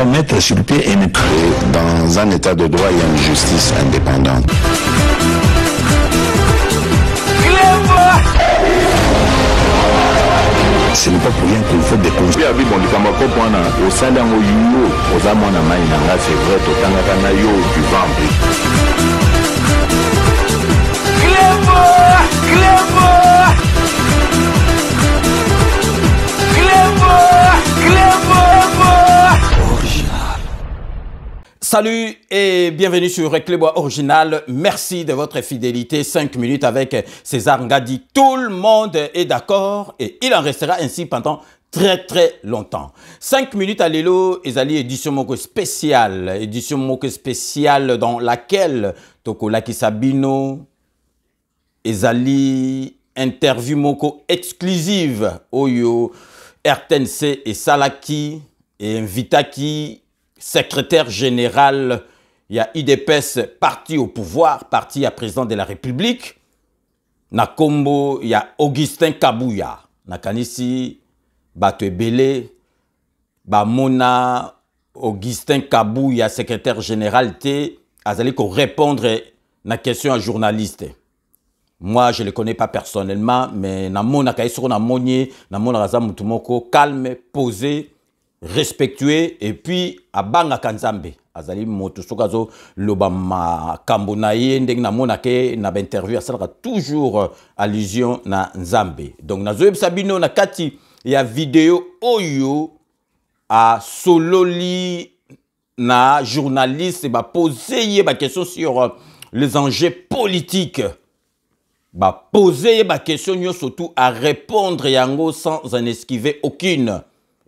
doit mettre sur pied et dans un état de droit, il y a une justice indépendante. Ce n'est pas pour rien qu'il faut des conseils. Salut et bienvenue sur Reclebois Original. Merci de votre fidélité. 5 minutes avec César Ngadi. Tout le monde est d'accord et il en restera ainsi pendant très longtemps. 5 minutes à l'élo, ezali édition moko spéciale. Édition moko spéciale dans laquelle Tokolaki Sabino, ezali interview moko exclusive. Oyo RTNC et Salaki et Invitaki, secrétaire général, il y a IDPS, parti au pouvoir, parti à président de la République. Na Kombo, il y a Augustin Kabouya. Na Kanisi, Batebele, Bamona, Augustin Kabouya, secrétaire général, azali ko répondre na question à journaliste. Moi, je ne le connais pas personnellement, mais na mona kaisoro na monier, na mona raza mutumoko, calme, posé, respectueux et puis abanga kanzambe azali moto sokazo loba makambo na ye ndenge na monake na interview asalaka toujours allusion na nzambe. Donc nazoyeb sabino na kati ya video oyo a sololi na journaliste ba poser ye ba question sur les enjeux politiques, ba poser ye ba question surtout à répondre yango sans en esquiver aucune.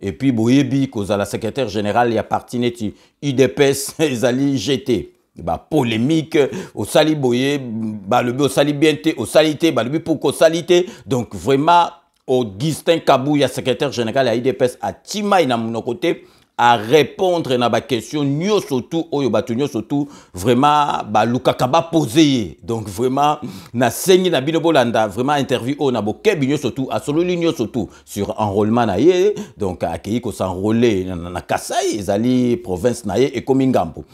Et puis, boyebi, cause la secrétaire générale, il y a parti neti UDPS, Ezali GT. Bah, polémique, au sali boye, bah, le au sali bienté, au salité, bah, le pour qu'au salité. Donc, vraiment, Augustin Kabouya, secrétaire général à UDPS, à Tima, il a mon côté, à répondre à la question, nyo surtout, oyo batunyo surtout, vraiment, bah, Lukakaba posé. Donc, vraiment, na sengi na binobolanda, vraiment, interview, on a boké binyo surtout, à solo l'union surtout, sur enrôlement na ye, donc, à Keyi ko s'enrôler, na Kasai, ezali, province na ye, et Komingampo.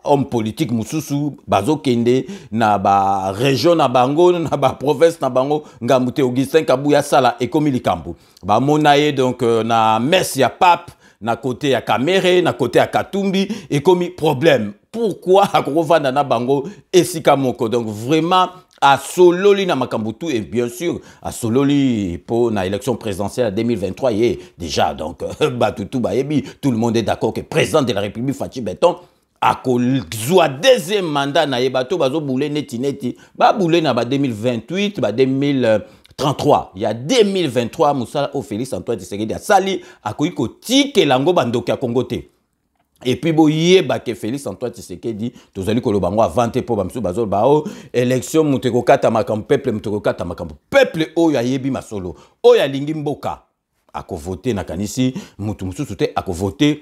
Homme politique, Moussousou, Bazo Kende, na ba région na bango, na ba province na bango, Ngamute Augustin Kabouya Sala, et Komilikampo. Ba monaye, donc, na Messi ya Pape, na côté à Kamere, na côté à Katumbi, et comme problème. Pourquoi à Grovanda na bango et Sikamoko? Donc vraiment à Sololi na Makambutu et bien sûr à Sololi pour la élection présidentielle 2023 il est déjà donc Batutu Bayebi, tout le monde est d'accord que président de la République Fachi Beton a zoa deuxième mandat na yebato bazo boulé neti ba boulé na ba 2028 ba 2033. Il y a 2023, Moussa au Félix Antoine Tshisekedi a sali a koiko tike lango bandoki a Kongote. Et puis boye ba ke Félix Antoine Tshisekedi tozali ko lobango avante po bamsu bazol ba o élection muteko kata makam peuple muteko kata makam peuple o ya yebi masolo o ya lingi mboka a ko voter na kanisi mutu mususu te a ko voter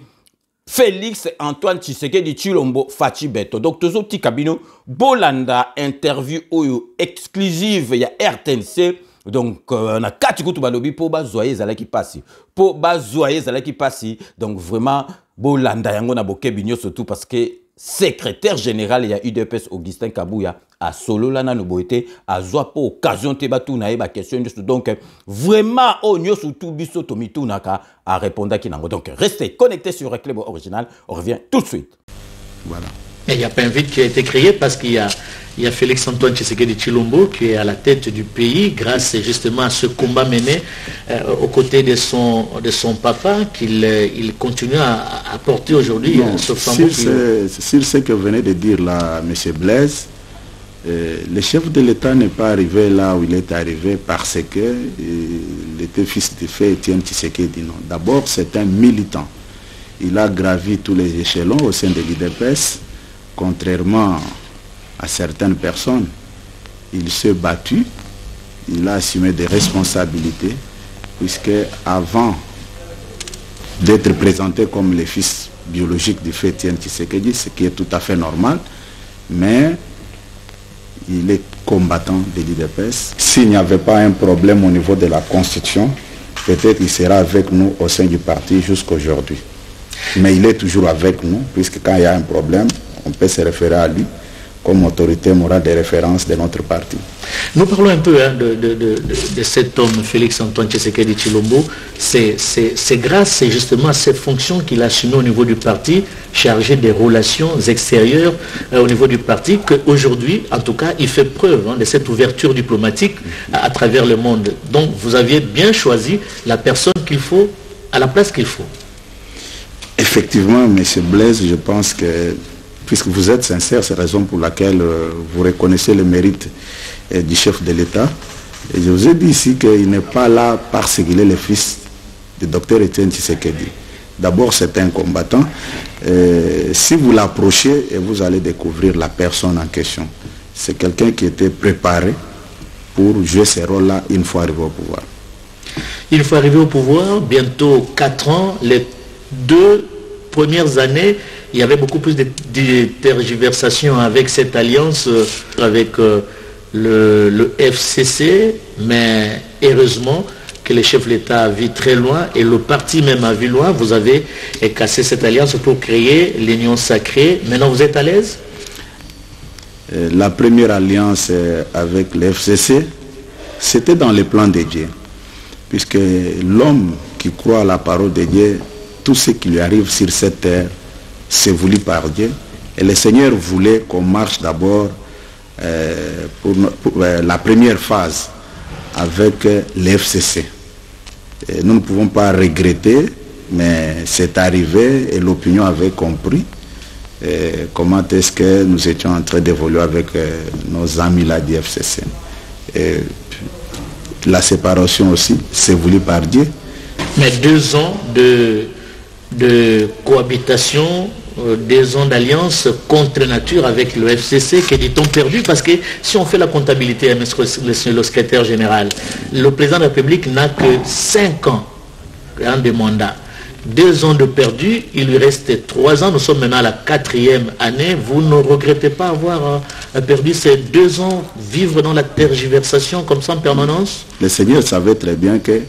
Félix Antoine Tshisekedi Tshilombo Fachi Beto. Donc tozo ti kabino bolanda interview oyo exclusive ya RTNC. Donc na kati kutu balobi po ba zoyer zalaki pasi. Po ba zoyer zalaki pasi. Donc vraiment bolanda yango na bokebinyo surtout parce que secrétaire général il y a UDPS Augustin Kabouya a solo la na noboité a zoa po occasion te batu na ba question donc vraiment onyo surtout biso tomitu naka a répondre ki nango. Donc restez connectés sur Reclebois Original, on revient tout de suite. Voilà. Et il y a pas un vide qui a été créé parce qu'il y a Félix Antoine Tshisekedi Tshilombo qui est à la tête du pays grâce justement à ce combat mené aux côtés de son papa qu'il continue à porter aujourd'hui. Sur ce que venait de dire là, M. Blaise, le chef de l'État n'est pas arrivé là où il est arrivé parce que il était fils de fait Étienne Tshisekedi. Non. D'abord, c'est un militant. Il a gravi tous les échelons au sein de l'IDPS. Contrairement à certaines personnes, il s'est battu, il a assumé des responsabilités, puisque avant d'être présenté comme le fils biologique du fait Étienne Tshisekedi, ce qui est tout à fait normal, mais il est combattant de l'IDPS. S'il n'y avait pas un problème au niveau de la Constitution, peut-être il sera avec nous au sein du parti jusqu'aujourd'hui. Mais il est toujours avec nous, puisque quand il y a un problème, on peut se référer à lui comme autorité morale de référence de notre parti. Nous parlons un peu de cet homme, Félix Antoine Tshisekedi Tshilombo. C'est grâce justement à cette fonction qu'il a assumée au niveau du parti, chargé des relations extérieures au niveau du parti, qu'aujourd'hui, en tout cas, il fait preuve de cette ouverture diplomatique à travers le monde. Donc, vous aviez bien choisi la personne qu'il faut, à la place qu'il faut. Effectivement, M. Blaise, je pense que, puisque vous êtes sincère, c'est la raison pour laquelle vous reconnaissez le mérite du chef de l'État. Et je vous ai dit ici qu'il n'est pas là parce qu'il est le fils du docteur Etienne Tshisekedi. D'abord, c'est un combattant. Si vous l'approchez, vous allez découvrir la personne en question. C'est quelqu'un qui était préparé pour jouer ce rôle-là une fois arrivé au pouvoir. Une fois arrivé au pouvoir, bientôt 4 ans, les 2 premières années, il y avait beaucoup plus de tergiversations avec cette alliance, avec le FCC, mais heureusement que le chef de l'État a vu très loin et le parti même a vu loin. Vous avez cassé cette alliance pour créer l'Union sacrée. Maintenant, vous êtes à l'aise? La première alliance avec le FCC, c'était dans les plans de Dieu. Puisque l'homme qui croit à la parole de Dieu, tout ce qui lui arrive sur cette terre, c'est voulu par Dieu. Et le Seigneur voulait qu'on marche d'abord pour la première phase avec l'FCC. Nous ne pouvons pas regretter, mais c'est arrivé et l'opinion avait compris comment est-ce que nous étions en train d'évoluer avec nos amis là du FCC. Et la séparation aussi, c'est voulu par Dieu. Mais 2 ans de cohabitation, 2 ans d'alliance contre nature avec le FCC, que dit-on perdu? Parce que si on fait la comptabilité, le secrétaire général, le président de la République n'a que 5 ans de mandat. 2 ans de perdu, il lui reste 3 ans, nous sommes maintenant à la 4e année. Vous ne regrettez pas avoir perdu ces 2 ans, vivre dans la tergiversation comme ça en permanence? Le Seigneur savait très bien que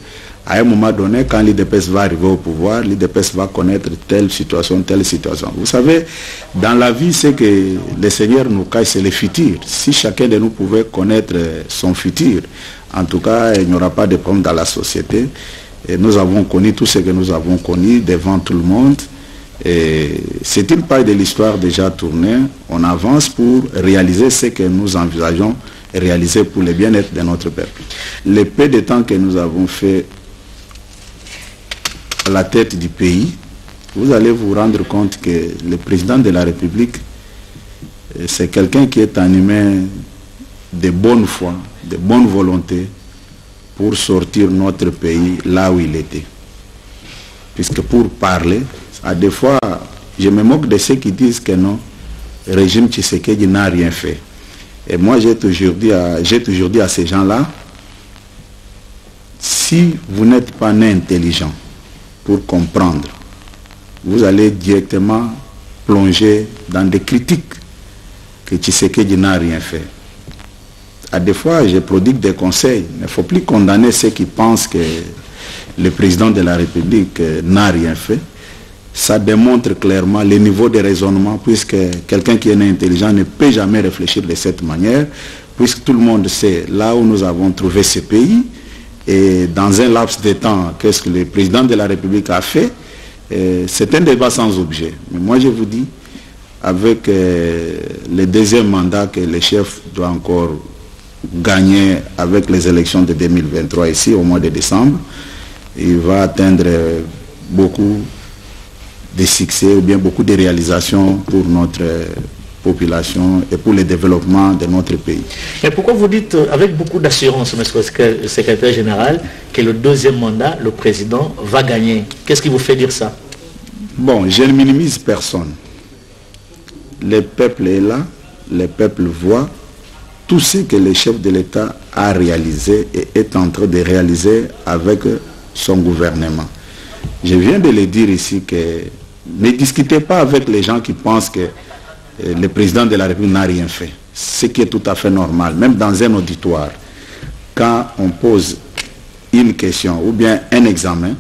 à un moment donné, quand l'IDPS va arriver au pouvoir, l'IDPS va connaître telle situation, telle situation. Vous savez, dans la vie, c'est que le Seigneur nous cache, c'est le futur. Si chacun de nous pouvait connaître son futur, en tout cas, il n'y aura pas de problème dans la société. Et nous avons connu tout ce que nous avons connu devant tout le monde. C'est une part de l'histoire déjà tournée. On avance pour réaliser ce que nous envisageons réaliser pour le bien-être de notre peuple. Le peu de temps que nous avons fait à la tête du pays, vous allez vous rendre compte que le président de la République, c'est quelqu'un qui est animé de bonne foi, de bonne volonté pour sortir notre pays là où il était. Puisque pour parler, à des fois, je me moque de ceux qui disent que non, le régime Tshisekedi n'a rien fait. Et moi, j'ai toujours dit à ces gens-là, si vous n'êtes pas né intelligent pour comprendre, vous allez directement plonger dans des critiques que Tshisekedi n'a rien fait. À des fois, je prodigue des conseils. Il ne faut plus condamner ceux qui pensent que le président de la République n'a rien fait. Ça démontre clairement le niveau de raisonnement, puisque quelqu'un qui est intelligent ne peut jamais réfléchir de cette manière, puisque tout le monde sait là où nous avons trouvé ce pays, et dans un laps de temps, qu'est-ce que le président de la République a fait. C'est un débat sans objet. Mais moi, je vous dis, avec le deuxième mandat que le chef doit encore gagner avec les élections de 2023 ici, au mois de décembre, il va atteindre beaucoup de succès ou bien beaucoup de réalisations pour notre population et pour le développement de notre pays. Mais pourquoi vous dites avec beaucoup d'assurance, monsieur le secrétaire général, que le deuxième mandat, le président va gagner? Qu'est-ce qui vous fait dire ça? Bon, je ne minimise personne. Le peuple est là, le peuple voit tout ce que le chef de l'État a réalisé et est en train de réaliser avec son gouvernement. Je viens de le dire ici que ne discutez pas avec les gens qui pensent que le président de la République n'a rien fait. Ce qui est tout à fait normal. Même dans un auditoire, quand on pose une question ou bien un examen,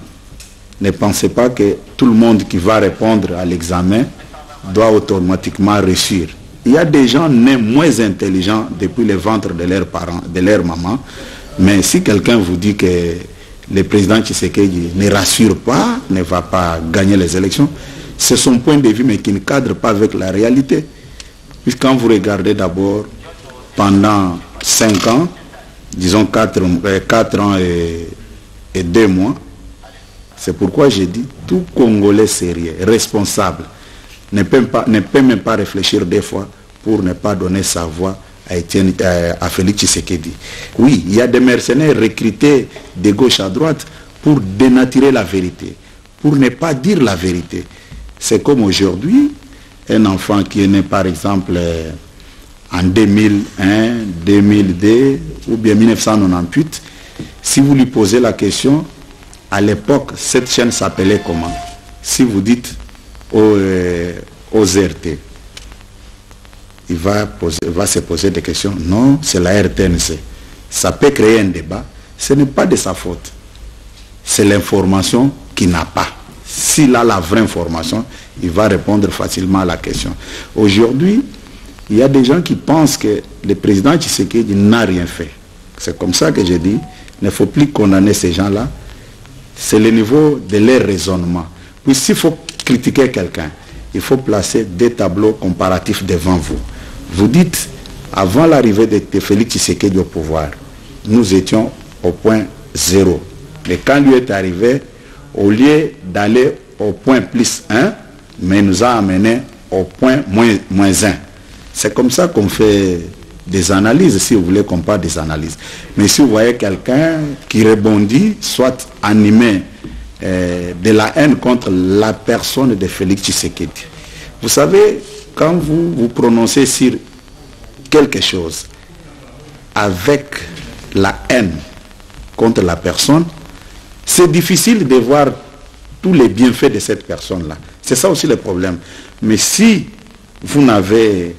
ne pensez pas que tout le monde qui va répondre à l'examen doit automatiquement réussir. Il y a des gens nés moins intelligents depuis le ventre de leurs parents, de leur maman. Mais si quelqu'un vous dit que le président Tshisekedi ne rassure pas, ne va pas gagner les élections, c'est son point de vue, mais qui ne cadre pas avec la réalité. Puisque quand vous regardez d'abord, pendant 5 ans, disons 4 ans et 2 mois, c'est pourquoi j'ai dit, tout Congolais sérieux, responsable, ne peut même pas réfléchir des fois pour ne pas donner sa voix à Félix Tshisekedi. Oui, il y a des mercenaires recrutés de gauche à droite pour dénaturer la vérité, pour ne pas dire la vérité. C'est comme aujourd'hui, un enfant qui est né par exemple en 2001, 2002 ou bien 1998, si vous lui posez la question, à l'époque, cette chaîne s'appelait comment? Si vous dites aux RT, il va se poser des questions. Non, c'est la RTNC. Ça peut créer un débat. Ce n'est pas de sa faute. C'est l'information qu'il n'a pas. S'il a la vraie information, il va répondre facilement à la question. Aujourd'hui, il y a des gens qui pensent que le président Tshisekedi n'a rien fait. C'est comme ça que je dis, il ne faut plus condamner ces gens-là. C'est le niveau de leur raisonnement. Puis s'il faut critiquer quelqu'un, il faut placer des tableaux comparatifs devant vous. Vous dites, avant l'arrivée de Félix Tshisekedi au pouvoir, nous étions au point 0. Mais quand lui est arrivé, au lieu d'aller au point plus 1, mais il nous a amené au point moins 1. C'est comme ça qu'on fait des analyses, si vous voulez qu'on parle des analyses. Mais si vous voyez quelqu'un qui rebondit, soit animé de la haine contre la personne de Félix Tshisekedi. Vous savez, quand vous vous prononcez sur quelque chose avec la haine contre la personne, c'est difficile de voir tous les bienfaits de cette personne-là. C'est ça aussi le problème. Mais si vous n'avez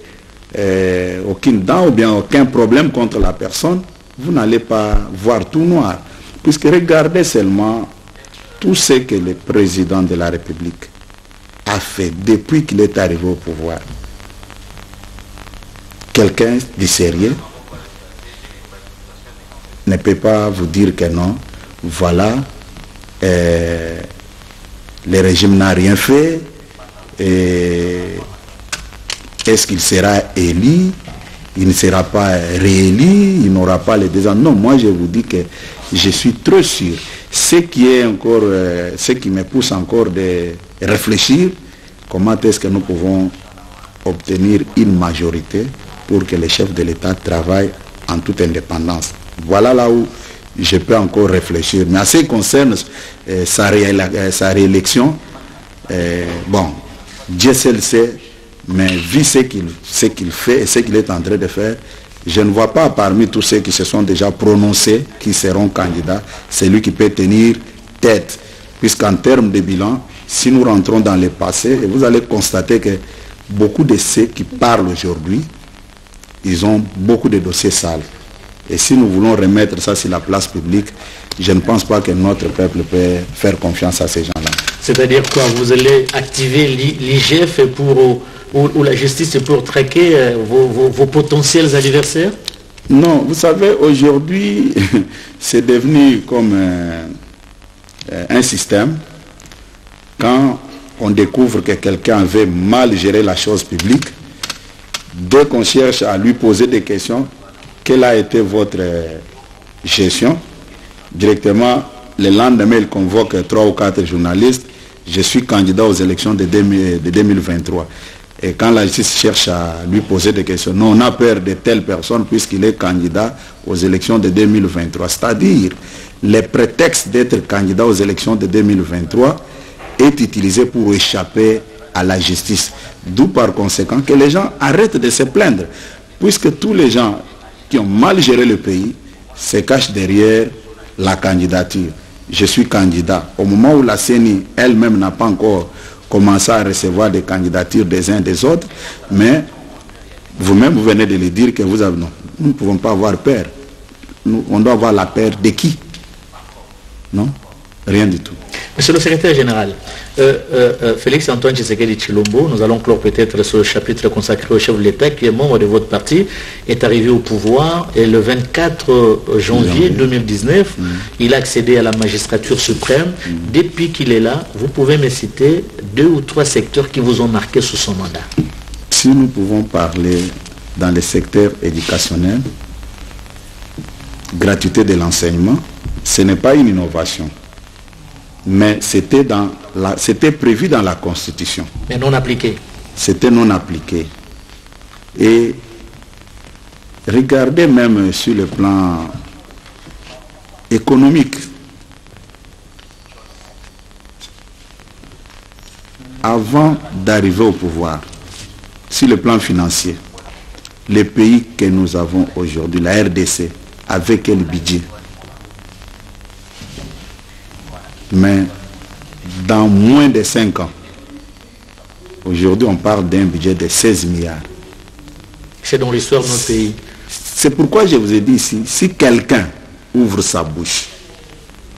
aucune dent ou bien aucun problème contre la personne, vous n'allez pas voir tout noir. Puisque regardez seulement tout ce que le président de la République a fait depuis qu'il est arrivé au pouvoir. Quelqu'un de sérieux ne peut pas vous dire que non, voilà, le régime n'a rien fait, est-ce qu'il sera élu? Il ne sera pas réélu, il n'aura pas les 2 ans. Non, moi je vous dis que je suis trop sûr. Ce qui me pousse encore de réfléchir, comment est-ce que nous pouvons obtenir une majorité pour que les chefs de l'État travaillent en toute indépendance. Voilà là où je peux encore réfléchir. Mais en ce qui concerne sa réélection, bon, Dieu seul sait, mais vu ce qu'il fait et ce qu'il est en train de faire, je ne vois pas parmi tous ceux qui se sont déjà prononcés, qui seront candidats, celui qui peut tenir tête. Puisqu'en termes de bilan, si nous rentrons dans le passé, vous allez constater que beaucoup de ceux qui parlent aujourd'hui, ils ont beaucoup de dossiers sales. Et si nous voulons remettre ça sur la place publique, je ne pense pas que notre peuple peut faire confiance à ces gens-là. C'est-à-dire quoi? Vous allez activer l'IGF ou la justice pour traquer vos potentiels adversaires? Non, vous savez, aujourd'hui, c'est devenu comme un système. Quand on découvre que quelqu'un avait mal géré la chose publique, dès qu'on cherche à lui poser des questions, quelle a été votre gestion? Directement, le lendemain, il convoque 3 ou 4 journalistes. Je suis candidat aux élections de 2023. Et quand la justice cherche à lui poser des questions, non, on a peur de telle personne puisqu'il est candidat aux élections de 2023. C'est-à-dire, le prétexte d'être candidat aux élections de 2023 est utilisé pour échapper à la justice. D'où par conséquent que les gens arrêtent de se plaindre. Puisque tous les gens qui ont mal géré le pays se cachent derrière la candidature. Je suis candidat. Au moment où la CENI elle-même n'a pas encore commencé à recevoir des candidatures des uns des autres, mais vous-même vous venez de le dire que vous avez... Non, nous ne pouvons pas avoir peur. On doit avoir la peur de qui? Non? Rien du tout. Monsieur le secrétaire général, Félix Antoine Tshisekedi Tshilombo, nous allons clore peut-être sur le chapitre consacré au chef de l'État qui est membre de votre parti, est arrivé au pouvoir et le 24 janvier 2019, il a accédé à la magistrature suprême. Depuis qu'il est là, vous pouvez me citer 2 ou 3 secteurs qui vous ont marqué sous son mandat. Si nous pouvons parler dans le secteur éducationnel, gratuité de l'enseignement, ce n'est pas une innovation. Mais c'était prévu dans la Constitution. Mais non appliqué. C'était non appliqué. Et regardez même sur le plan économique. Avant d'arriver au pouvoir, sur le plan financier, les pays que nous avons aujourd'hui, la RDC, avec quel budget? Mais dans moins de 5 ans, aujourd'hui on parle d'un budget de 16 milliards. C'est dans l'histoire de notre pays. C'est pourquoi je vous ai dit ici, si quelqu'un ouvre sa bouche,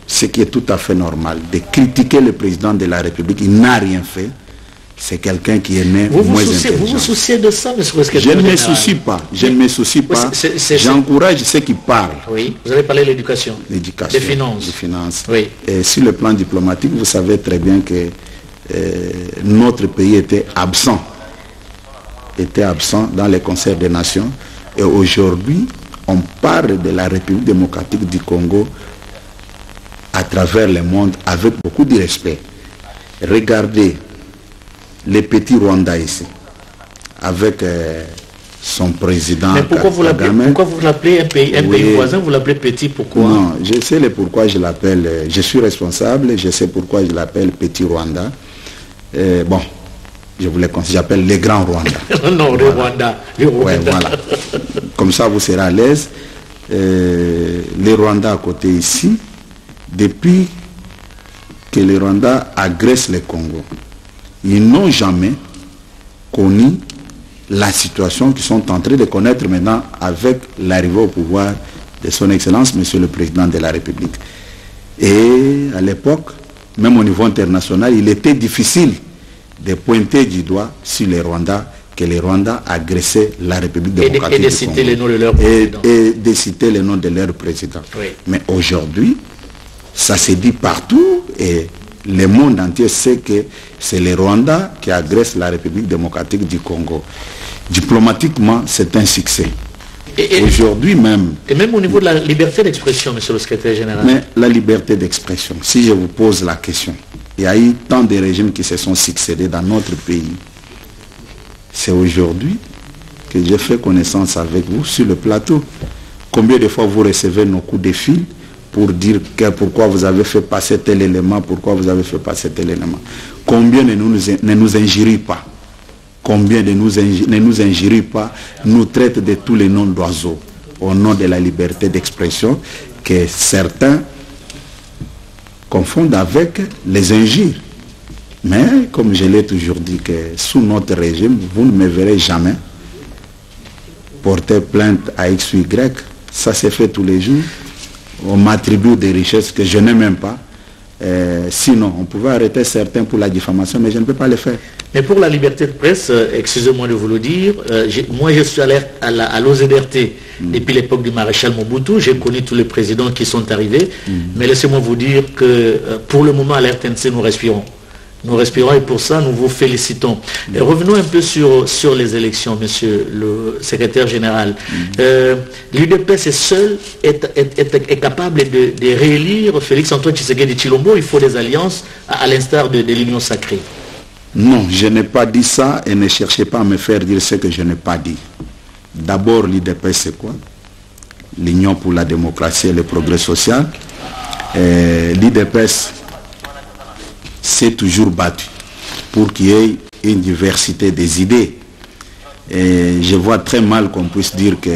ce qui est tout à fait normal, de critiquer le président de la République, il n'a rien fait, c'est quelqu'un qui est né moins intelligent. Vous vous souciez de ça, monsieur le secrétaire général? Je ne me soucie pas. J'encourage ceux qui parlent. Oui, vous avez parlé de l'éducation. L'éducation. Des finances. Des finances. Oui. Et sur le plan diplomatique, vous savez très bien que notre pays était absent dans les concerts des nations. Et aujourd'hui, on parle de la République démocratique du Congo à travers le monde avec beaucoup de respect. Regardez les petits Rwandais ici, avec son président. Mais pourquoi vous l'appelez un pays voisin, vous l'appelez petit, pourquoi? Non, je sais le pourquoi je l'appelle, je suis responsable, je sais pourquoi je l'appelle petit Rwanda. Bon, je vous le conseille, j'appelle les grands Rwanda. Non, le Rwanda. Ouais, voilà. Comme ça, vous serez à l'aise. Les Rwandais à côté ici, depuis que les Rwandais agressent le Congo, ils n'ont jamais connu la situation qu'ils sont en train de connaître maintenant avec l'arrivée au pouvoir de son Excellence, Monsieur le Président de la République. Et à l'époque, même au niveau international, il était difficile de pointer du doigt sur les Rwandais, que les Rwandais agressaient la République démocratique et de citer les noms de leur président. Et de citer les noms de leur président. Oui. Mais aujourd'hui, ça se dit partout et le monde entier sait que c'est les Rwandais qui agressent la République démocratique du Congo. Diplomatiquement, c'est un succès. Aujourd'hui même... Et même au niveau de la liberté d'expression, monsieur le secrétaire général. Mais la liberté d'expression, si je vous pose la question, il y a eu tant de régimes qui se sont succédés dans notre pays. C'est aujourd'hui que j'ai fait connaissance avec vous sur le plateau. Combien de fois vous recevez nos coups de fil pour dire pourquoi vous avez fait passer tel élément, pourquoi vous avez fait passer tel élément. Combien ne nous injurie pas, combien ne nous injurie pas, nous traite de tous les noms d'oiseaux au nom de la liberté d'expression que certains confondent avec les injures. Mais comme je l'ai toujours dit, que sous notre régime, vous ne me verrez jamais porter plainte à X ou Y. Ça s'est fait tous les jours. On m'attribue des richesses que je n'ai même pas. Sinon, on pouvait arrêter certains pour la diffamation, mais je ne peux pas le faire. Mais pour la liberté de presse, excusez-moi de vous le dire, moi je suis alerte à l'OZRT depuis l'époque du maréchal Mobutu. J'ai connu tous les présidents qui sont arrivés. Mais laissez-moi vous dire que pour le moment à l'RTNC, nous respirons. Nous respirons et pour ça, nous vous félicitons. Et revenons un peu sur les élections, monsieur le secrétaire général. L'UDPS est capable de réélire Félix Antoine Tshisekedi Tshilombo. Il faut des alliances à l'instar de l'Union sacrée. Non, je n'ai pas dit ça et ne cherchez pas à me faire dire ce que je n'ai pas dit. D'abord, l'UDPS, c'est quoi? L'Union pour la démocratie et le progrès social. L'UDPS s'est toujours battu pour qu'il y ait une diversité des idées. Et je vois très mal qu'on puisse dire que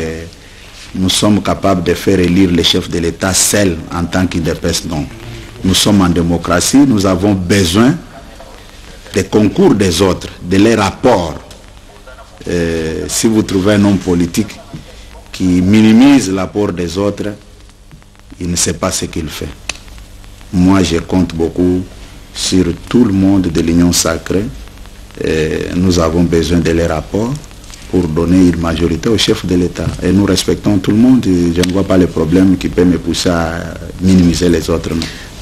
nous sommes capables de faire élire le chef de l'État seul en tant qu'UDPS. Non. Nous sommes en démocratie, nous avons besoin des concours des autres, de leurs rapports. Si vous trouvez un homme politique qui minimise l'apport des autres, il ne sait pas ce qu'il fait. Moi, je compte beaucoup sur tout le monde de l'Union sacrée. Nous avons besoin de les rapports pour donner une majorité au chef de l'État. Et nous respectons tout le monde. Je ne vois pas les problèmes qui peuvent me pousser à minimiser les autres.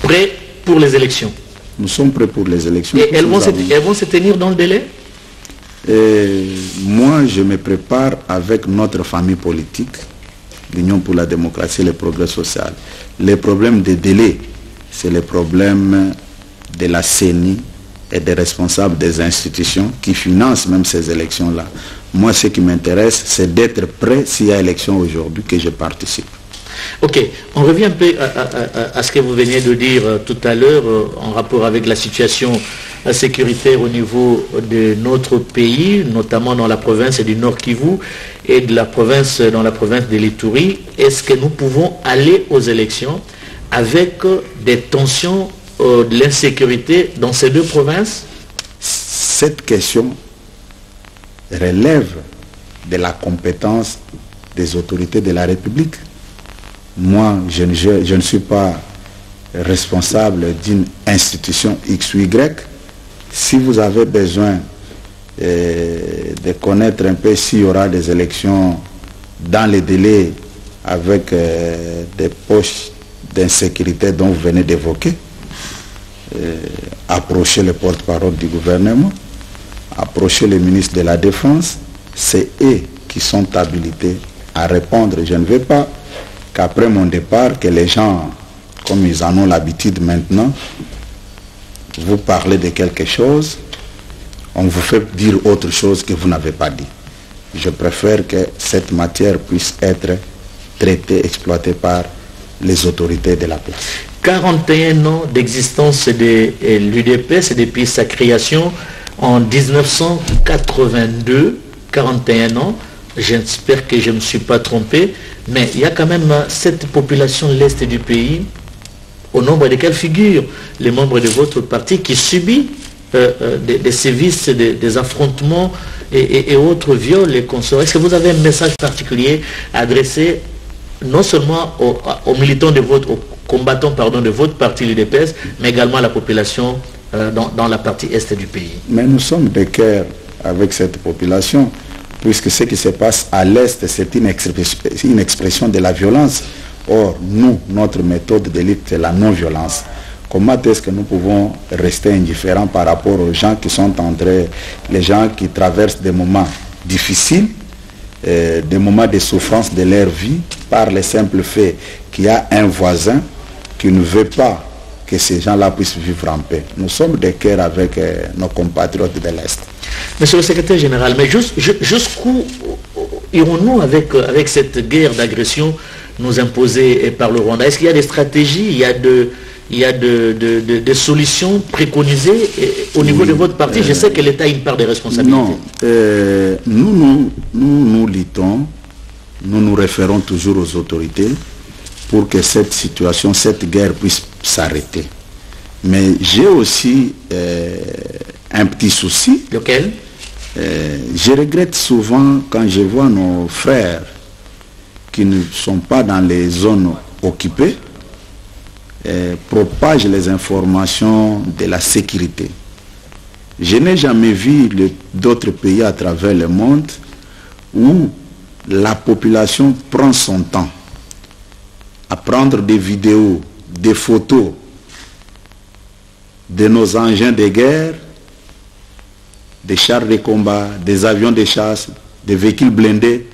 Prêts pour les élections? Nous sommes prêts pour les élections. Et elles vont se tenir dans le délai? Moi, je me prépare avec notre famille politique, l'Union pour la démocratie et le progrès social. Les problèmes de délai, c'est les problèmes de la CENI et des responsables des institutions qui financent même ces élections-là. Moi, ce qui m'intéresse, c'est d'être prêt s'il y a élection aujourd'hui, que je participe. Ok, on revient un peu à ce que vous veniez de dire tout à l'heure en rapport avec la situation sécuritaire au niveau de notre pays, notamment dans la province du Nord Kivu et dans la province de l'Ituri. Est-ce que nous pouvons aller aux élections avec des tensions, de l'insécurité dans ces deux provinces? Cette question relève de la compétence des autorités de la République. Moi, je ne suis pas responsable d'une institution X ou Y. Si vous avez besoin de connaître un peu s'il y aura des élections dans les délais avec des poches d'insécurité dont vous venez d'évoquer, approchez le porte-parole du gouvernement, approchez le ministre de la Défense, c'est eux qui sont habilités à répondre. Je ne veux pas qu'après mon départ, que les gens, comme ils en ont l'habitude maintenant, vous parlez de quelque chose, on vous fait dire autre chose que vous n'avez pas dit. Je préfère que cette matière puisse être traitée, exploitée par les autorités de la place. 41 ans d'existence de l'UDPS depuis sa création en 1982, 41 ans, j'espère que je ne me suis pas trompé, mais il y a quand même cette population de l'Est du pays, au nombre desquels figurent les membres de votre parti qui subit des sévices, des affrontements et autres viols et consorts. Est-ce que vous avez un message particulier à adresser non seulement aux militants aux combattants de votre parti, l'UDPS, mais également à la population dans la partie Est du pays? Mais nous sommes de cœur avec cette population, puisque ce qui se passe à l'Est, c'est une expression de la violence. Or, nous, notre méthode de lutte, c'est la non-violence. Comment est-ce que nous pouvons rester indifférents par rapport aux gens qui sont les gens qui traversent des moments difficiles, des moments de souffrance de leur vie, par le simple fait qu'il y a un voisin qui ne veut pas que ces gens-là puissent vivre en paix. Nous sommes de cœur avec nos compatriotes de l'Est. Monsieur le secrétaire général, mais jusqu'où irons-nous avec cette guerre d'agression nous imposée par le Rwanda? Est-ce qu'il y a des stratégies, il y a des solutions préconisées au niveau de votre parti? Je sais que l'État a une part de responsabilité. Non, nous luttons, nous nous référons toujours aux autorités pour que cette situation, cette guerre puisse s'arrêter. Mais j'ai aussi un petit souci. Lequel? Je regrette souvent quand je vois nos frères qui ne sont pas dans les zones occupées propagent les informations de la sécurité. Je n'ai jamais vu d'autres pays à travers le monde où la population prend son temps à prendre des vidéos, des photos de nos engins de guerre, des chars de combat, des avions de chasse, des véhicules blindés,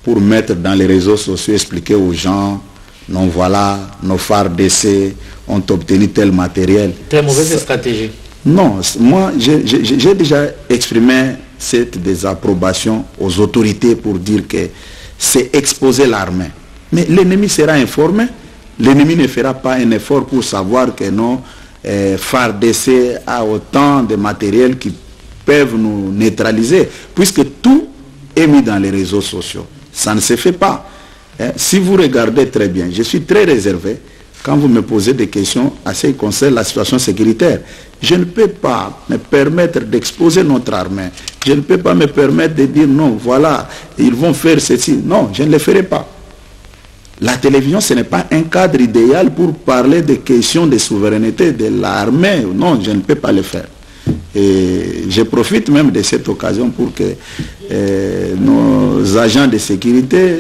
pour mettre dans les réseaux sociaux, expliquer aux gens, non voilà, nos phares d'essai ont obtenu tel matériel. Très mauvaise stratégie. Non, moi j'ai déjà exprimé cette désapprobation aux autorités pour dire que c'est exposer l'armée. Mais l'ennemi sera informé, l'ennemi ne fera pas un effort pour savoir que nos phares d'essai a autant de matériel qui peuvent nous neutraliser, puisque tout est mis dans les réseaux sociaux. Ça ne se fait pas. Si vous regardez très bien, je suis très réservé quand vous me posez des questions à ce qui concerne la situation sécuritaire. Je ne peux pas me permettre d'exposer notre armée. Je ne peux pas me permettre de dire non, voilà, ils vont faire ceci. Non, je ne le ferai pas. La télévision, ce n'est pas un cadre idéal pour parler des questions de souveraineté de l'armée. Non, je ne peux pas le faire. Et je profite même de cette occasion pour que nos agents de sécurité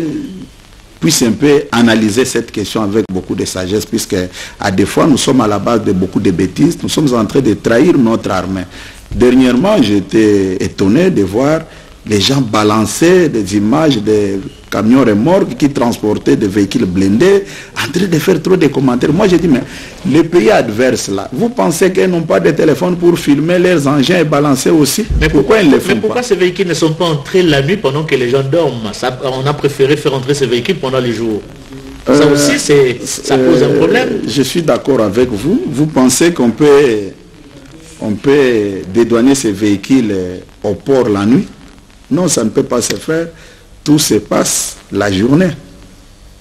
puissent un peu analyser cette question avec beaucoup de sagesse, puisque à des fois nous sommes à la base de beaucoup de bêtises, nous sommes en train de trahir notre armée. Dernièrement, j'étais étonné de voir les gens balancer des images de camions remorques qui transportaient des véhicules blindés, en train de faire trop de commentaires. Moi, j'ai dit, mais les pays adverses, là, vous pensez qu'ils n'ont pas de téléphone pour filmer leurs engins et balancer aussi? Mais pourquoi ils ne le font pas? Mais pourquoi ces véhicules ne sont pas entrés la nuit pendant que les gens dorment? On a préféré faire entrer ces véhicules pendant les jours. Ça aussi, ça pose un problème. Je suis d'accord avec vous. Vous pensez qu'on peut dédouaner ces véhicules au port la nuit? Non, ça ne peut pas se faire. Tout se passe la journée.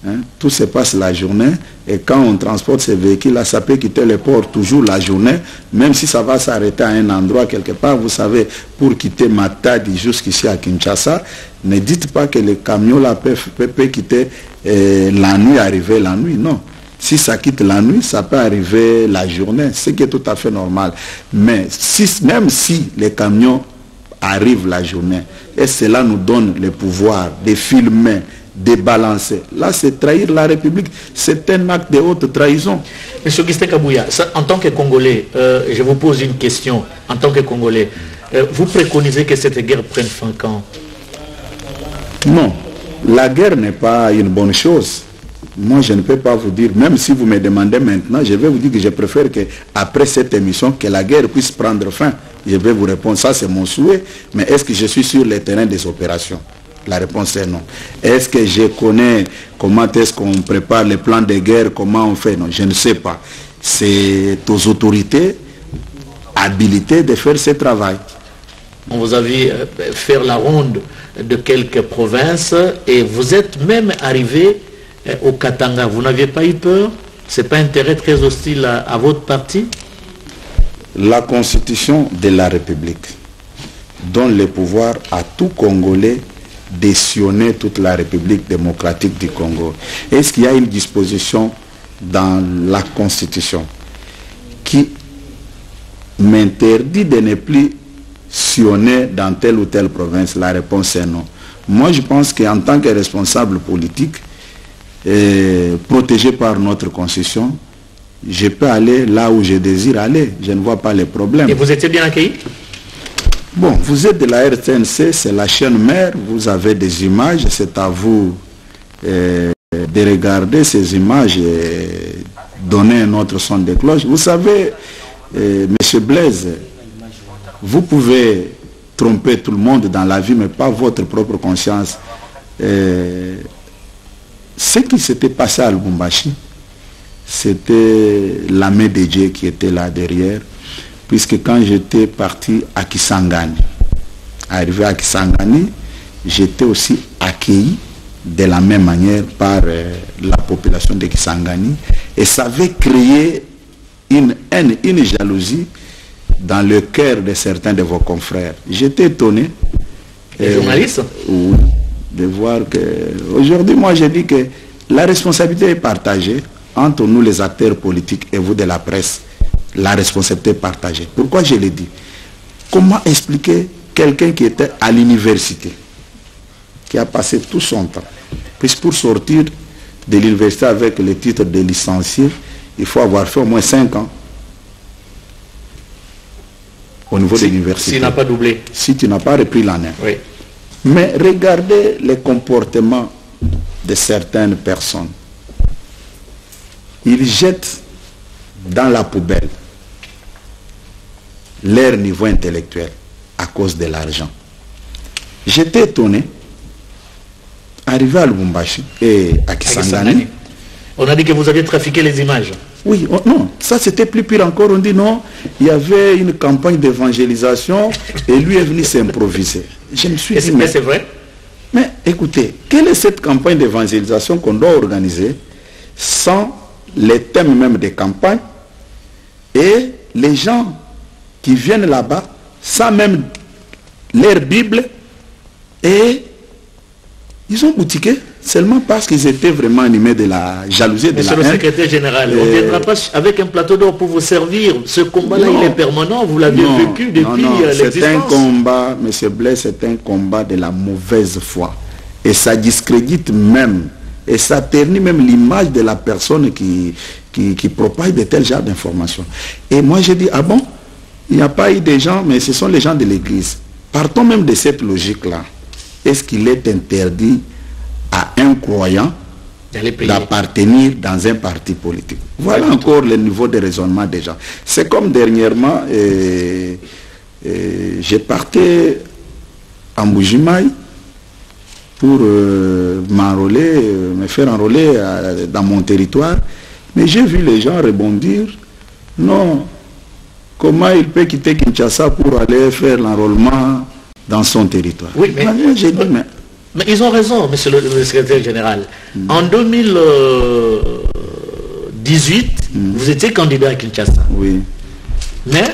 Hein? Tout se passe la journée. Et quand on transporte ces véhicules-là, ça peut quitter le port toujours la journée, même si ça va s'arrêter à un endroit quelque part. Vous savez, pour quitter Matadi jusqu'ici à Kinshasa, ne dites pas que les camions-là peuvent quitter la nuit, arriver la nuit. Non. Si ça quitte la nuit, ça peut arriver la journée, ce qui est tout à fait normal. Mais même si les camions arrive la journée et cela nous donne le pouvoir de filmer, de balancer. Là, c'est trahir la République. C'est un acte de haute trahison. Monsieur Augustin Kabouya, en tant que Congolais, je vous pose une question. En tant que Congolais, vous préconisez que cette guerre prenne fin quand? Non, la guerre n'est pas une bonne chose. Moi, je ne peux pas vous dire, même si vous me demandez maintenant, je vais vous dire que je préfère qu'après cette émission, que la guerre puisse prendre fin. Je vais vous répondre, ça c'est mon souhait, mais est-ce que je suis sur le terrain des opérations? La réponse est non. Est-ce que je connais comment est-ce qu'on prépare les plans de guerre, comment on fait? Non, je ne sais pas. C'est aux autorités habilitées de faire ce travail. On vous a vu faire la ronde de quelques provinces et vous êtes même arrivé au Katanga. Vous n'aviez pas eu peur? Ce n'est pas un intérêt très hostile à votre parti? La Constitution de la République donne le pouvoir à tout Congolais de sillonner toute la République démocratique du Congo. Est-ce qu'il y a une disposition dans la Constitution qui m'interdit de ne plus sillonner dans telle ou telle province? La réponse est non. Moi, je pense qu'en tant que responsable politique, protégé par notre Constitution, je peux aller là où je désire aller. Je ne vois pas les problèmes. Et vous étiez bien accueilli? Bon, vous êtes de la RTNC, c'est la chaîne mère, vous avez des images, c'est à vous de regarder ces images et donner un autre son de cloche. Vous savez, Monsieur Blaise, vous pouvez tromper tout le monde dans la vie, mais pas votre propre conscience. Ce qui s'était passé à Lubumbashi, c'était la main de Dieu qui était là derrière, puisque quand j'étais parti à Kisangani, arrivé à Kisangani, j'étais aussi accueilli de la même manière par la population de Kisangani, et ça avait créé une haine, une jalousie dans le cœur de certains de vos confrères. J'étais étonné. Les journalistes? De voir que... Aujourd'hui, moi, je dis que la responsabilité est partagée entre nous, les acteurs politiques, et vous de la presse. La responsabilité est partagée. Pourquoi je l'ai dit? Comment expliquer quelqu'un qui était à l'université, qui a passé tout son temps, puisque pour sortir de l'université avec le titre de licencié, il faut avoir fait au moins 5 ans au niveau de l'université. S'il n'a pas doublé. Si tu n'as pas repris l'année. Oui. Mais regardez les comportements de certaines personnes. Ils jettent dans la poubelle leur niveau intellectuel à cause de l'argent. J'étais étonné, arrivé à Lubumbashi et à Kisangani. On a dit que vous aviez trafiqué les images. Oui, non, ça c'était plus pire encore. On dit non, il y avait une campagne d'évangélisation et lui est venu s'improviser. Je me suis dit, mais c'est vrai? Mais écoutez, quelle est cette campagne d'évangélisation qu'on doit organiser sans les thèmes même des campagnes et les gens qui viennent là-bas sans même leur Bible et ils ont boutiqué? seulement parce qu'ils étaient vraiment animés de la jalousie, de la Monsieur le secrétaire général, on ne viendra pas avec un plateau d'or pour vous servir. Ce combat-là, il est permanent, vous l'avez vécu depuis l'existence. C'est un combat, M. Blaise, c'est un combat de la mauvaise foi. Et ça discrédite même, et ça ternit même l'image de la personne qui propage de tels genres d'informations. Et moi, j'ai dit, ah bon, il n'y a pas eu des gens, mais ce sont les gens de l'Église. Partons même de cette logique-là. Est-ce qu'il est interdit à un croyant d'appartenir dans un parti politique? Voilà encore le niveau de raisonnement des gens. C'est comme dernièrement, j'ai parté en Bujimaï pour m'enrôler, me faire enrôler dans mon territoire, mais j'ai vu les gens rebondir. Non, comment il peut quitter Kinshasa pour aller faire l'enrôlement dans son territoire? Oui, mais moi, j'ai dit, mais ils ont raison, monsieur le secrétaire général. En 2018, vous étiez candidat à Kinshasa. Oui. Mais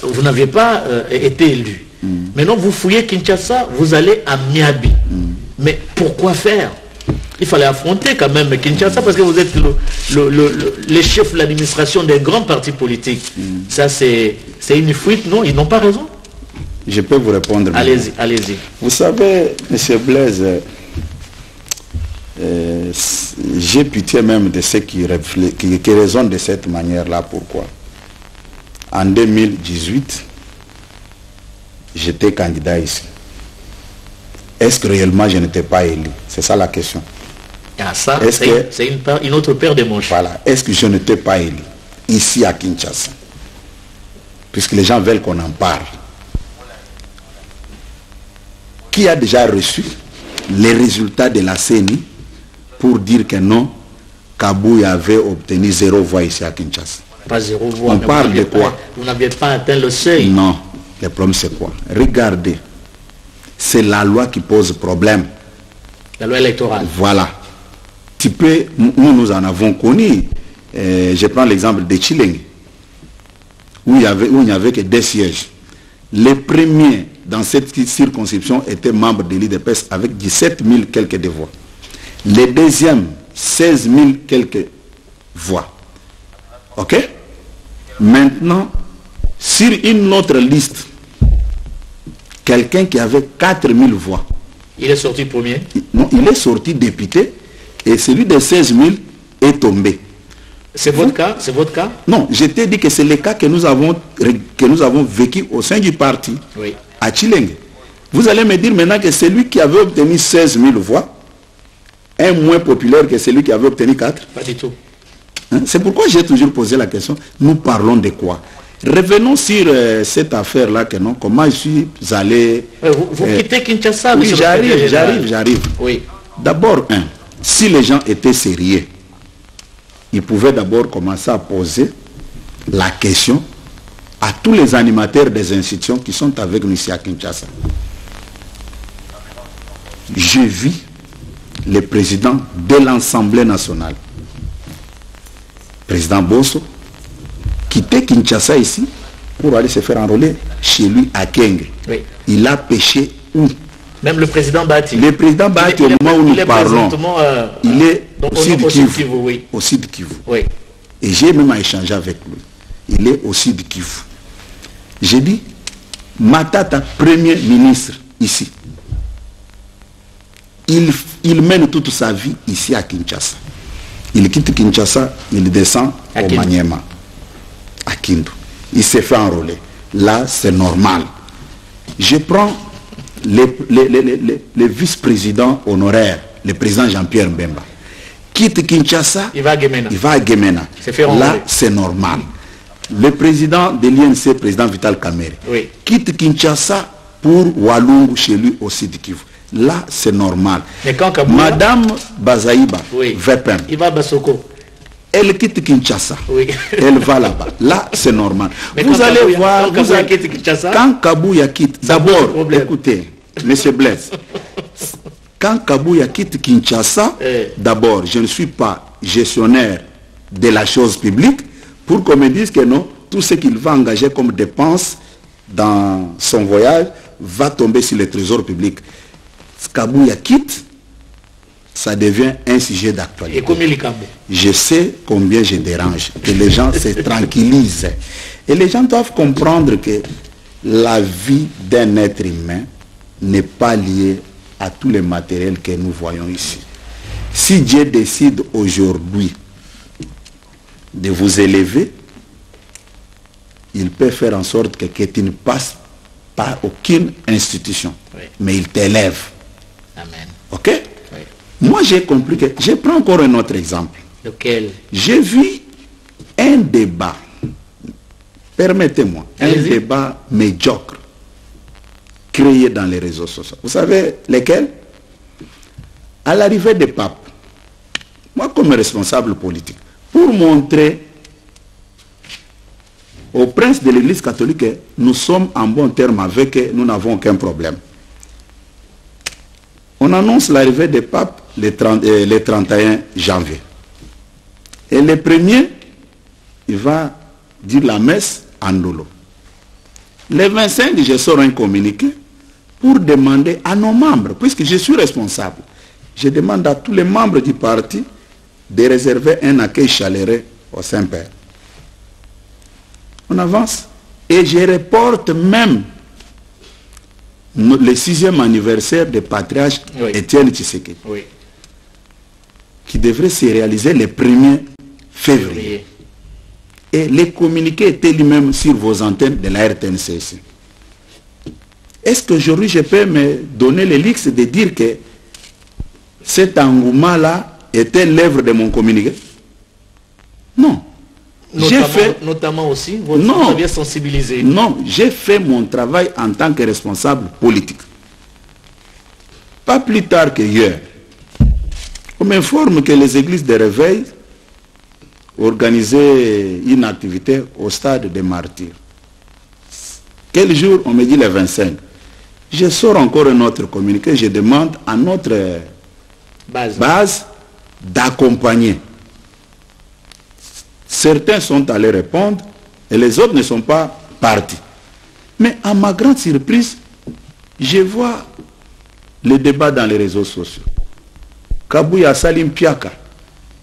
vous n'aviez pas été élu. Maintenant, vous fouillez Kinshasa, vous allez à Miabi. Mais pourquoi faire? Il fallait affronter quand même Kinshasa parce que vous êtes les chefs de l'administration des grands partis politiques. Ça, c'est une fuite, non? Ils n'ont pas raison? Je peux vous répondre. Allez-y, allez-y. Vous savez, M. Blaise, j'ai pitié même de ceux qui raisonnent de cette manière-là. Pourquoi? En 2018, j'étais candidat ici. Est-ce que réellement je n'étais pas élu? C'est ça la question. Ah, ça, c'est une autre paire de manches. Voilà. Est-ce que je n'étais pas élu ici à Kinshasa? Puisque les gens veulent qu'on en parle. Qui a déjà reçu les résultats de la CENI pour dire que non, Kabouy avait obtenu 0 voix ici à Kinshasa? Pas 0 voix. On parle de quoi? Vous n'aviez pas atteint le seuil. Non. Le problème c'est quoi? Regardez. C'est la loi qui pose problème. La loi électorale. Voilà. Nous en avons connu. Je prends l'exemple de Chileng, où il n'y avait que 2 sièges. Les premiers dans cette circonscription étaient membres de l'IDPS avec 17 000 quelques de voix. Les deuxièmes, 16 000 quelques voix. Ok? Maintenant, sur une autre liste, quelqu'un qui avait 4 000 voix. Il est sorti premier? Non, il est sorti député et celui de 16 000 est tombé. C'est votre cas? C'est votre cas? Non, je t'ai dit que c'est le cas que nous avons vécu au sein du parti, oui, à Chileng. Vous allez me dire maintenant que celui qui avait obtenu 16 000 voix est moins populaire que celui qui avait obtenu 4? Pas du tout. Hein? C'est pourquoi j'ai toujours posé la question, nous parlons de quoi? Revenons sur cette affaire-là, que non, comment je suis allé... Vous quittez Kinshasa? Oui, j'arrive. Oui. D'abord, si les gens étaient sérieux, ils pouvaient d'abord commencer à poser la question à tous les animateurs des institutions qui sont avec nous ici à Kinshasa. Je vis le président de l'Assemblée nationale, président Bosso, quitter Kinshasa ici pour aller se faire enrôler chez lui à Keng. Oui. Il a péché où? Même le président Bati. Le président Bati, au moment où nous parlons, il est au Sud Kivu. Oui. Au Sud Kivu. Oui. Et j'ai même échangé avec lui. Il est au Sud Kivu. J'ai dit, Matata, premier ministre ici, il mène toute sa vie ici à Kinshasa. Il quitte Kinshasa, il descend au Maniema, à Kindu. Il s'est fait enrôler. Là, c'est normal. Je prends le vice-président honoraire, le président Jean-Pierre Mbemba. Quitte Kinshasa, il va à Gemena. Là, c'est normal. Le président de l'INC, président Vital Kamerhe, oui, quitte Kinshasa pour Walungu chez lui au Sud Kivu. Là, c'est normal. Mais quand Kabouya, Madame Bazaïba, oui, Vepem, il va à Basoko. Elle quitte Kinshasa. Oui. Elle va là-bas. Là, c'est normal. Mais vous allez Kabouya, voir. Quand Kabouya quitte, d'abord, écoutez, M. Blaise, quand Kabouya quitte Kinshasa, d'abord, je ne suis pas gestionnaire de la chose publique pour qu'on me dise que non, tout ce qu'il va engager comme dépenses dans son voyage va tomber sur le trésor public. Kabouya quitte, ça devient un sujet d'actualité. Et comme il est comme Je sais combien je dérange, que les gens se tranquillisent. Et les gens doivent comprendre que la vie d'un être humain n'est pas liée à tous les matériels que nous voyons ici. Si Dieu décide aujourd'hui de vous élever, il peut faire en sorte que tu ne passes par aucune institution, Oui. mais il t'élève. Amen. Ok? Oui. Moi, j'ai compris que... Je prends encore un autre exemple. Lequel? J'ai vu un débat, permettez-moi, un Allez-y. débat médiocre créé dans les réseaux sociaux. Vous savez lesquels? À l'arrivée des papes, moi comme responsable politique, pour montrer au prince de l'église catholique que nous sommes en bon terme avec eux, nous n'avons aucun problème. On annonce l'arrivée des papes le 31 janvier. Et le premier, il va dire la messe en Ndolo. Le 25, je sors un communiqué pour demander à nos membres, puisque je suis responsable, je demande à tous les membres du parti de réserver un accueil chaleureux au Saint-Père. On avance. Et je reporte même le 6e anniversaire du patriarche Oui. Étienne Tshisekedi, Oui. qui devrait se réaliser le 1er février. Et le communiqué était lui-même sur vos antennes de la RTNC. Est-ce qu'aujourd'hui je peux me donner le luxe de dire que cet engouement-là était l'œuvre de mon communiqué? Non. Notamment aussi, vous Non. avez sensibilisé. Non, j'ai fait mon travail en tant que responsable politique. Pas plus tard que hier, on m'informe que les églises de réveil organisaient une activité au stade des Martyrs. Quel jour? On me dit le 25. Je sors encore un autre communiqué, je demande à notre base d'accompagner. Certains sont allés répondre et les autres ne sont pas partis. Mais à ma grande surprise, je vois le débat dans les réseaux sociaux. Kabouya Salim Piaka,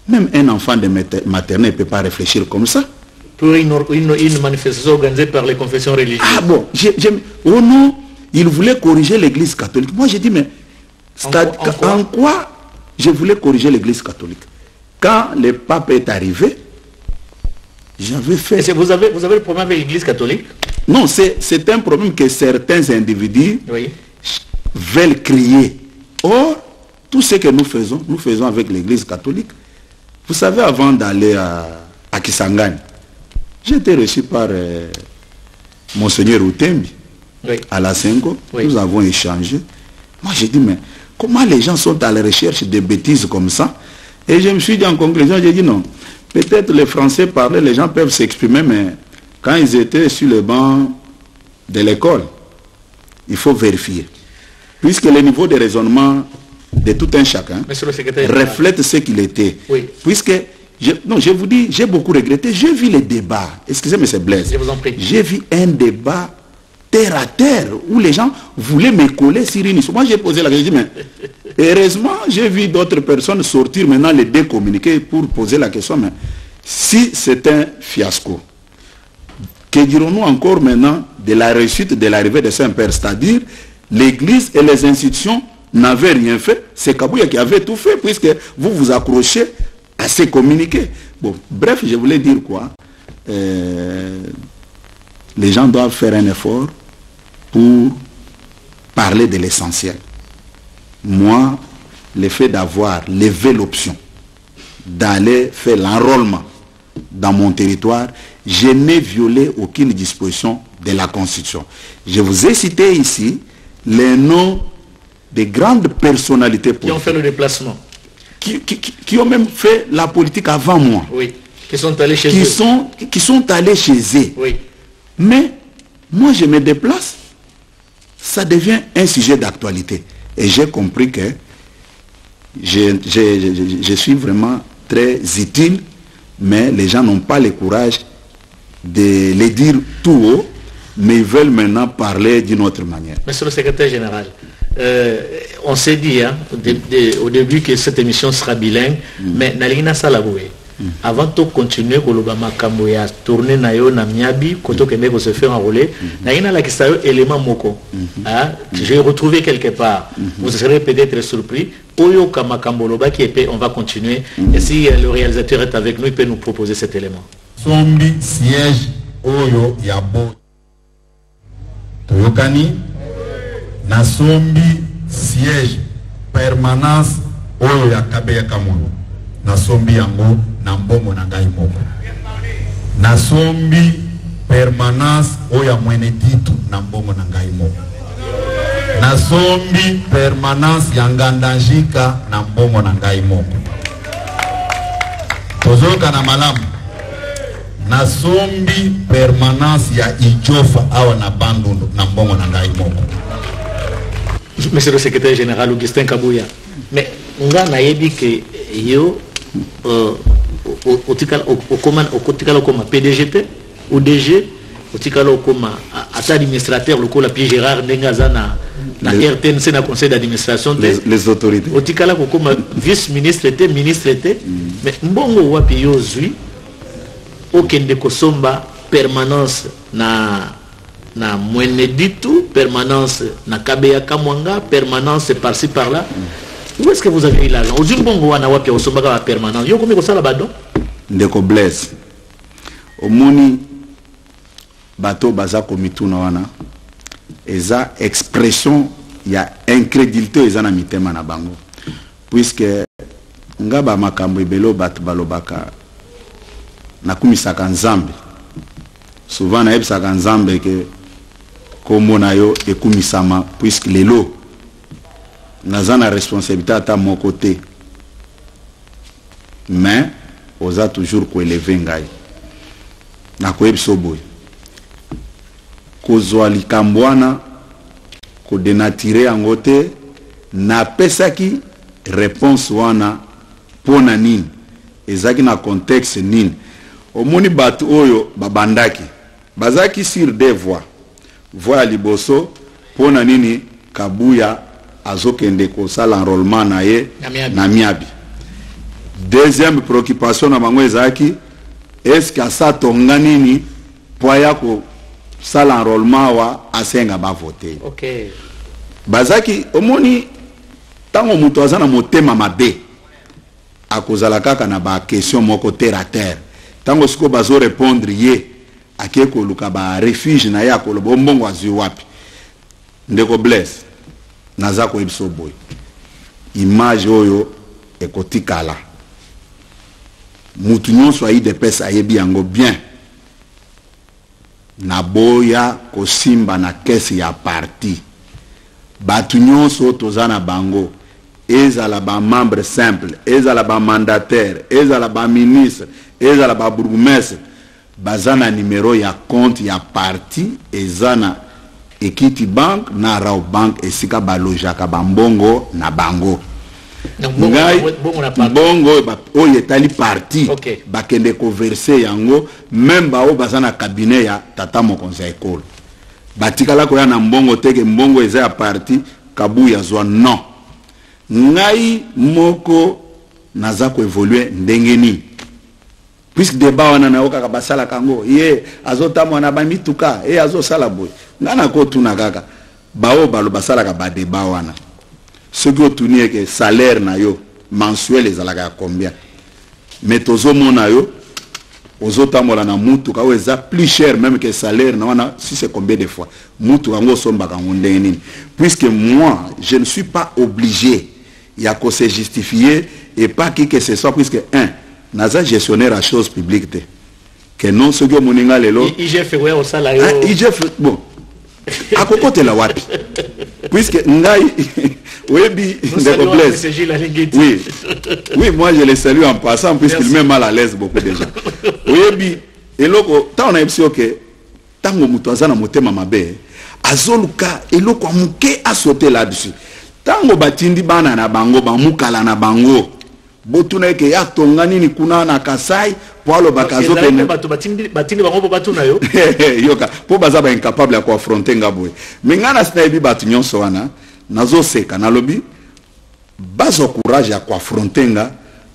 même un enfant de maternelle ne peut pas réfléchir comme ça. Pour une manifestation organisée par les confessions religieuses. Ah bon, oh non, il voulait corriger l'église catholique. Moi j'ai dit, mais en quoi je voulais corriger l'église catholique? Quand le pape est arrivé, j'avais fait... Vous avez le problème avec l'église catholique? Non, c'est un problème que certains individus Oui. veulent crier. Or, tout ce que nous faisons avec l'église catholique. Vous savez, avant d'aller à Kisangani, j'ai été reçu par Monseigneur Utembi, Oui. à la Sengo. Oui. Nous avons échangé. Moi, j'ai dit, mais comment les gens sont à la recherche de bêtises comme ça? Et je me suis dit en conclusion, j'ai dit non. Peut-être les Français parlaient, les gens peuvent s'exprimer, mais quand ils étaient sur le banc de l'école, il faut vérifier. Puisque le niveau de raisonnement de tout un chacun Monsieur le secrétaire reflète ce qu'il était. Oui. Puisque, je vous dis, j'ai beaucoup regretté. J'ai vu les débats. Excusez-moi, M. Blaise. Je vous en prie. J'ai vu un débat terre à terre où les gens voulaient me coller sur une histoire. Moi, j'ai posé la question, mais heureusement, j'ai vu d'autres personnes sortir maintenant les décommuniquer pour poser la question, mais si c'est un fiasco, que dirons-nous encore maintenant de la réussite de l'arrivée de Saint-Père? C'est-à-dire, l'Église et les institutions n'avaient rien fait. C'est Kabouya qui avait tout fait, puisque vous vous accrochez à ces communiqués. Bon, bref, je voulais dire quoi? Les gens doivent faire un effort pour parler de l'essentiel. Moi, le fait d'avoir levé l'option d'aller faire l'enrôlement dans mon territoire, je n'ai violé aucune disposition de la Constitution. Je vous ai cité ici les noms des grandes personnalités politiques. Qui ont fait le déplacement. Qui ont même fait la politique avant moi. Oui. Qui sont allés chez eux. Qui sont allés chez eux. Oui. Mais moi, je me déplace, ça devient un sujet d'actualité. Et j'ai compris que je suis vraiment très utile, mais les gens n'ont pas le courage de les dire tout haut, mais ils veulent maintenant parler d'une autre manière. Monsieur le secrétaire général, on s'est dit hein, au début que cette émission sera bilingue, mais Nalina Salaboué. Avant de continuer, Kolobama Kamboya tourner nayo na miabi, koto kende ko se faire enrôler. Nalina la kisayo élément moko. J'ai retrouvé quelque part. Vous serez peut-être surpris. Oyo Kamakamboloba qui est, on va continuer. Et si le réalisateur est avec nous, il peut nous proposer cet élément. Sombi siège Oyo Yabo Toyokani na sombi siège permanence Oyo Yakabe Yakamono na sombi yango na mbongo na ngai moko na sombi permanence Oyo Mwene Ditu na mbongo na ngai moko na sombi permanence ya Ngandanjika na mbongo na ngai moko tozoka na malamu na sombi permanence ya Ijofa awa na Bandundu na mbongo na ngai moko. Monsieur le secrétaire général Augustin Kabouya, mais on a dit que yo au PDGT ou DG au administrateur local la Pierre Gérard Ndengazana na RTNC na conseil d'administration les autorités au tikala comme vice-ministre était ministre était mais mbongo wapi yo zui okende kosomba permanence na Mwene Ditu, permanence na Kabeya Kamwanga, permanence par-ci par-là. Où est-ce que vous avez eu l'argent? Aujourd'hui, bongo wana wapi osomba ka permanence. Yo komi ko sala badon? Ndeko Blaise. Omoni bato baza komituna wana. Eza expression ya incrédulité eza na mitema na bango. Puisque ngaba makambo ebelo bato balobaka nakumisaka nzambe. Souvent na ebisaka nzambe ke kombo na yo ekumisama puisque lelo naza na responsabilité ata mon côté mais oza toujours koeleve ngai na koyebiso boye kozwa likambo wana kodenatire yango te napesaki réponse wana mpona nini ezaki na contexte nini omoni bato oyo babandaki bazaki sur des voies voie liboso pona nini Kabuya azokende kosala enrôlement na ye na miabi. Deuxième préoccupation na bango ezaki est-ce que asa tonga nini poya ko sala enrôlement wa asenga ba voter. OK. Bazaki omoni tango muto azana motema mabe akozala kaka na ba question moko terre à terre. Tango siko bazo répondre ye akeko luka ba refuge na ya koloba mbongo azwi wapi Ndeko Blaise naza ko ebiso boy image oyo ekotikala mutu nyonso ayi de pesa ayebi yango bien na boya kosimba na kesi ya parti batu nyonso tozana bango ezala ba membre simple ezala ba mandataire ezala ba ministre ezala ba bourgmestre bazana numéro ya compte ya parti ezana Equity Bank na Rao Bank esika balojaka bambongo na bango bongo oyo etali parti bakende konverse yango même bao bazana cabinet ya tata mokonzi ya ekolo batikala koya na mbongo teke mbongo eza ya parti Kabuya zwa non ngai moko naza ko évoluer ndenge nini puisque débat wana na okaka basala kango ye azotamo na bamituka azosala boy ngana ko tuna kaka bao balo basala ka ba débat wana ce que tuni que salaire na yo mensuel ezalaka combien mais tozo mona yo ozotamola na mutuka o eza plus cher même que salaire na wana si c'est combien de fois mutuka ngo sombaka ndenge nini puisque moi je ne suis pas obligé ya ko se justifier et pas qui que ce soit puisque naza gestionnaire à choses publiques que non ce que moninga lelo IGF ouais au salaire IGF bon à côté la wapi puisque ngai webi Ndeko Blaise oui oui moi je le salue en passant puisqu'il met mal à l'aise beaucoup de gens webi eloko ta on a epsi que tango muto azana motema mabe azoluka eloko amuke a sauter là-dessus tango batindi bana na bango bamukala na bango botuna ke ya tongani ni kuna na Kasai poalo bakazo pene bato batindi bango po batuna yo yoka po baza ba incapable ya ko affronter ngabwe mingana sina ebi batu nyonso wana nazo seka na lobby baso courage à confronter nga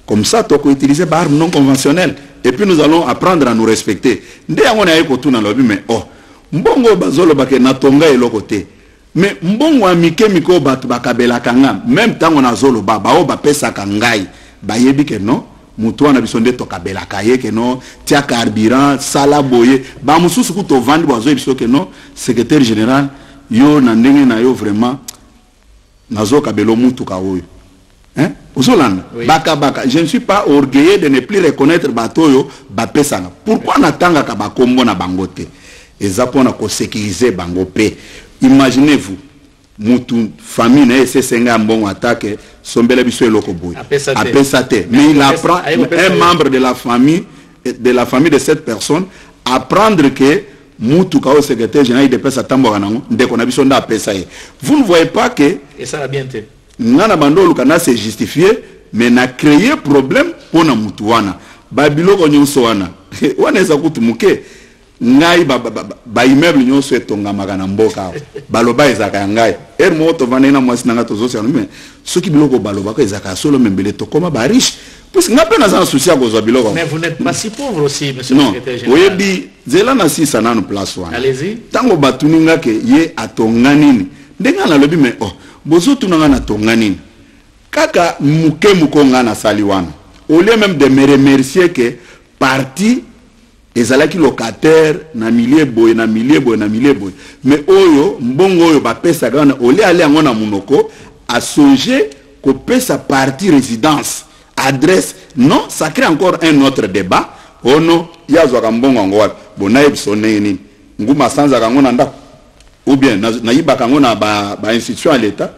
comme ça tu peux utiliser des armes non conventionnelles et puis nous allons apprendre à nous respecter ndé yango na yeko tout na lobby mais oh mbongo bazolo bake na tonga eloko te mais mbongo amike miko batu bakabela kanga même tango na zolo baba o ba pesa kangai ba yebi ke non mutu wana biso nde tokabela kaye ke non tia carburant sala boye ba mususu ku to vandi bazo biso ke non secrétaire général yo na ndenge na yo vraiment nazo kabelo mutu ka oyo hein Osolanda oui. Baka je ne suis pas orgueilleux de ne plus reconnaître batoyo ba pesanga pourquoi natanga ka bakombo na bangote ezapona ko sécuriser bango pe imaginez-vous mutu famille na esenga mbongo attaque sombele biso eloko boy apesate mais il apprend un membre de la famille de cette personne apprendre que mutu ka au secrétaire général de pesa tambo kanango ndeko na biso nda apesa ye vous ne voyez pas que et ça va bien te ngana bandolo kana c'est justifié mais na créer problème pona mutu wana babiloko nyonso wana wana eza kutu muke ngai ba immeuble nyonso etonga makana mboka baloba ezaka ngai moto vanena mwasi nanga tozo mais ceux qui biloko baloba ko ezaka solo membele to koma ba riche parce que ngapena za souci à gozo biloko mais vous n'êtes pas si pauvre aussi monsieur le secrétaire général non oyebi zela na si sana no place wana allez-y tango batuninga ke ye atonga nini ndenga na lobi mais oh bozo tunanga na tonga nini kaka muke mukonga na sali wana au lieu même de me remercier que parti ezalaki locataire na milieu boy mais oyo mbongo oyo ba pesa kana ole ale yango na munoko a songer ko pesa partie résidence adresse non ça crée encore un autre débat ono yazwa ka mbongo ngo wapi bona ebisone nini nguma sanza kango na ndako ou bien na yiba kango na ba institution à l'état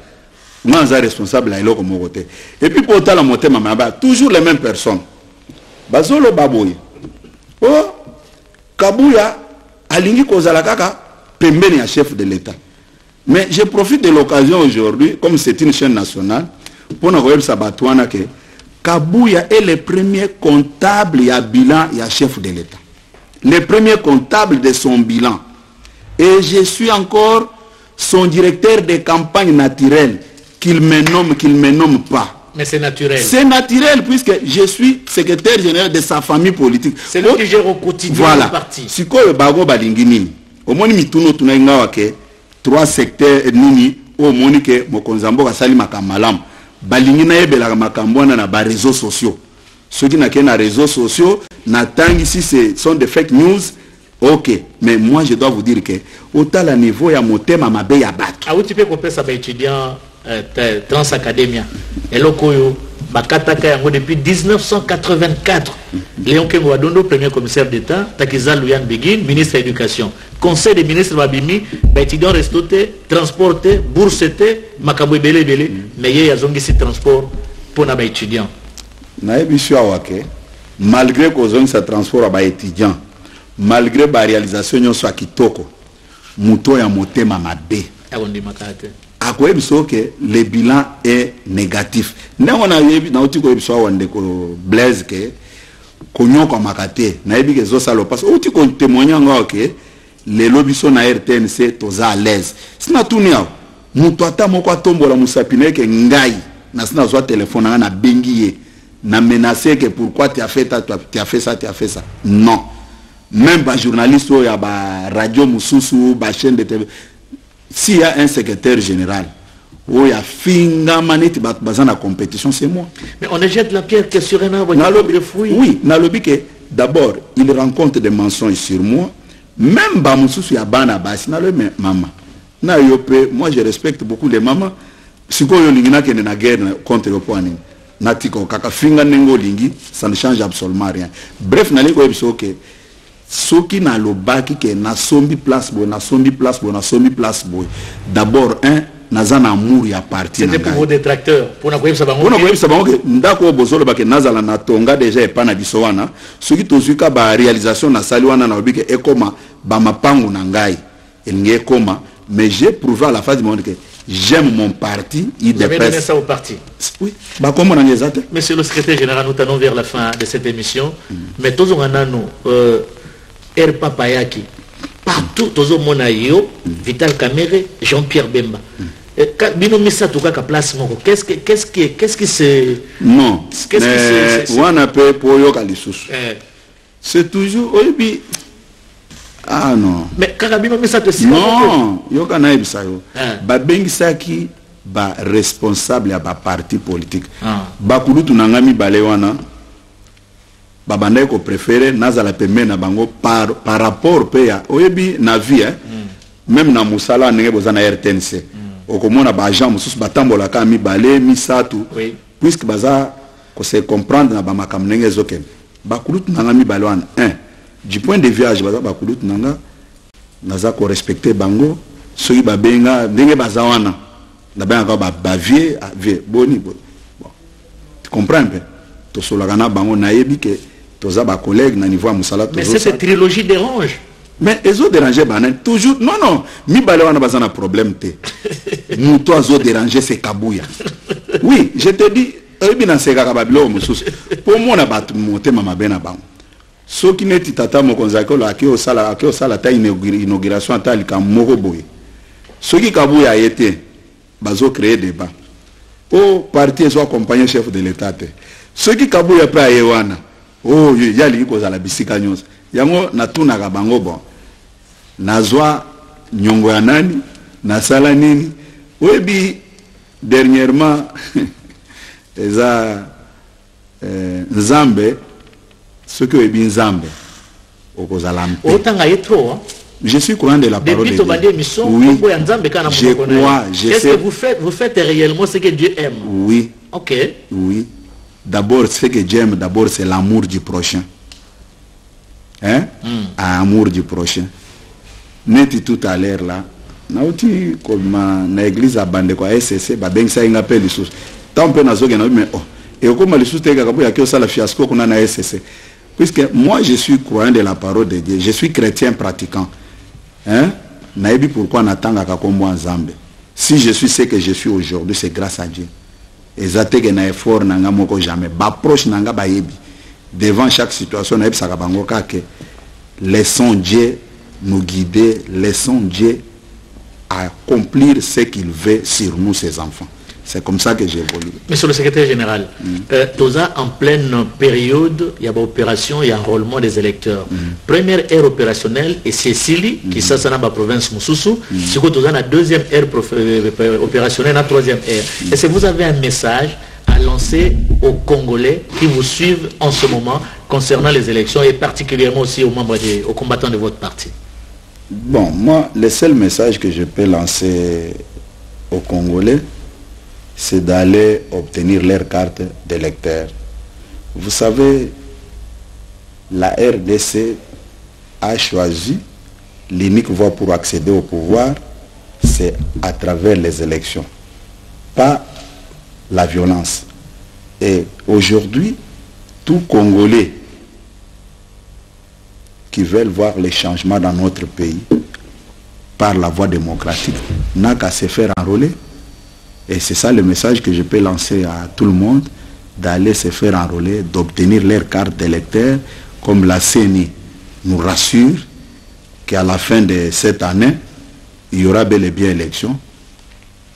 mwanza responsable à eloko moko te et puis pour tala motema maba toujours les mêmes personnes bazolo baboye oh Kabuya alingi kozala kaka pembeni ya chef de l'État. Mais je profite de l'occasion aujourd'hui, comme c'est une chaîne nationale, pour nous dire que Kabuya est le premier comptable et bilan et chef de l'État. Le premier comptable de son bilan. Et je suis encore son directeur de campagne naturelle, qu'il me nomme pas. Mais c'est naturel. C'est naturel puisque je suis secrétaire général de sa famille politique. C'est lui qui gère au quotidien voilà. le parti. Si quoi bago balingini. Au moins mituno tunainga wake 3 secteurs nini au monique mokonzambo kasali makamalam. Balingina ebela makambwana na ba réseaux sociaux. Ceux qui n'ont na réseaux sociaux n'attendent si ce sont des fake news. OK, mais moi je dois vous dire que au tel niveau ya motema mabe ya bato. Ah, tu peux couper ça ba étudiant Transacademia et lokoyo bakataka yango depuis 1984 Léon Kengo Adondo premier commissaire d'état Takiza Louyan Begin ministre de l'éducation conseil des ministres babimi ba étudiant restoté transporté bourseté makabo belé mais yé yazongi si transport pour na ba étudiant na ebisho awake malgré kozongi sa transport ba étudiant malgré ba réalisation nyonso akitoko muto ya motema mabe akondi makate que le bilan est négatif. Nous on a eu na otiko ebiso wande ko Blaise que konyoko makate na ebi ke zo salo parce otiko témoigner ngo que les lobiso na RTNC toza à l'aise. Sina tunia muto ata moko atombola musapine ke ngai na sina zo téléphone na bengiye na menacer que pourquoi tu as fait ça. Non. Même ba journaliste ou ya ba radio mususu ba chaîne de TV. S'il y a un secrétaire général, où il y a finga manette bazana compétition, c'est moi. Mais on ne jette la pierre que sur un arbre. Oui, nalobi que d'abord il rencontre des mensonges sur moi. Même bamususu ya bana basi nalobi maman. Na yope, moi je respecte beaucoup les mamans. Siko yo lingina kene na guerre contre le point. Natiko kaka finga nengo lingi, ça ne change absolument rien. Bref, naliko ebiso que Soki na lobaki ke na sombi place boy d'abord nazana amour ya parti c'était pour vos détracteurs pour na koyebisa bango ke ndako bozolo bake nazala na tonga déjà epana biso wana soki tozuka ba réalisation na sali wana na obike ekoma ba mapangu na ngai elingi ekoma mais j'ai prouvé à la face du monde que j'aime mon parti Vous avez donné ça au parti. Oui. Bah comment on a Monsieur le secrétaire général, nous allons vers la fin de cette émission mais tous on a nous R. Papayaki, partout, Tozo Monayo, Vital Kamere, Jean-Pierre Bemba. Bino misa tout cas place moko. Qu'est-ce qui se non. Qu'est-ce qui se on appelle pour yoka lisusu. C'est toujours oyebi. Ah non. Mais kaka bino misa te si. Non, yoka na ebisa yo. Ba bengisaki ba responsable ya ba parti politique. Ba kulutu nangami bale wana. Ba bandai ko préféré nazala pembe na bango par rapport pe ya oyebi na vie même na musala ndenge bozana RTNC. Okomona ba agent mususu batambola ka mi bale misatu. Puisque baza ko se comprendre na ba makam ndenge zoken. Ba kulutu nangami bale wana du point de vue baza ba kulutu nanga naza ko respecter bango soki ba benga ndenge baza wana. La benga ba vie boni bon. Tu comprends un peu? To solagana bango na yebi ke toza ba collègue na niveau musala to. Mais cette trilogie dérange. Mais ils ont dérangé banan toujours non mi balé wana bazana problème te. Nous toi ont dérangé c'est Kabouya. Oui, je te dis ebina seka kababilo mususu. Pour moi na batu monter mama bena bango. So ki neti tata mokonzako la ki osala ta inauguration ta lika moko boye. So ki Kabouya été bazo créer débat. Oh parti soit accompagné chef de l'état. Ceux qui Kabouya pra yewana. Oh yali ko za la bisika nyonso. Yango natuna ka bango bon. Nazwa nyongo ya nani na sala nini. Webi dernièrement eza Nzambe ce que webi Nzambe okozala mpe. Otanga yetro. Je suis courant de la parole de Dieu. Oui. Je crois, qu'est-ce que vous faites? Vous faites réellement ce que Dieu aime. Oui. Ok. Oui. D'abord, ce que Dieu aime, d'abord, c'est l'amour du prochain. Hein? Amour du prochain. Neti tout à l'heure là. Nauti comme na église à bande quoi SCC ba beng ça inga peli sous. Tant peu na zoga na mais oh. Et comme les sous te ka ya que ça la fiasco qu'on a na SCC. Puisque moi je suis croyant de la parole de Dieu, je suis chrétien pratiquant. Hein? Naïbi pourquoi natanga kakombo Nzambe. Si je suis ce que je suis aujourd'hui, c'est grâce à Dieu. Et zatege na effort nanga moko jamais. Ba proche nanga ba yebi. Devant chaque situation naïbi sakabango kake. Laissons Dieu nous guider, laissons Dieu accomplir ce qu'il veut sur nous ses enfants. C'est comme ça que j'évolue. Monsieur le secrétaire général, Toza en pleine période, il y a une opération, il y a un enrôlement des électeurs. Première ère opérationnelle et Cécilie, qui s'est dans la province Moussoussou. C'est que Toza la deuxième ère opérationnelle, la troisième ère. Est-ce que vous avez un message à lancer aux Congolais qui vous suivent en ce moment concernant les élections et particulièrement aussi aux membres, aux combattants de votre parti? Bon, moi, le seul message que je peux lancer aux Congolais, c'est d'aller obtenir leur carte d'électeur. Vous savez, la RDC a choisi l'unique voie pour accéder au pouvoir, c'est à travers les élections, pas la violence. Et aujourd'hui, tout Congolais qui veulent voir les changements dans notre pays par la voie démocratique n'a qu'à se faire enrôler. Et c'est ça le message que je peux lancer à tout le monde, d'aller se faire enrôler, d'obtenir leur carte d'électeur, comme la CENI nous rassure qu'à la fin de cette année, il y aura bel et bien élection.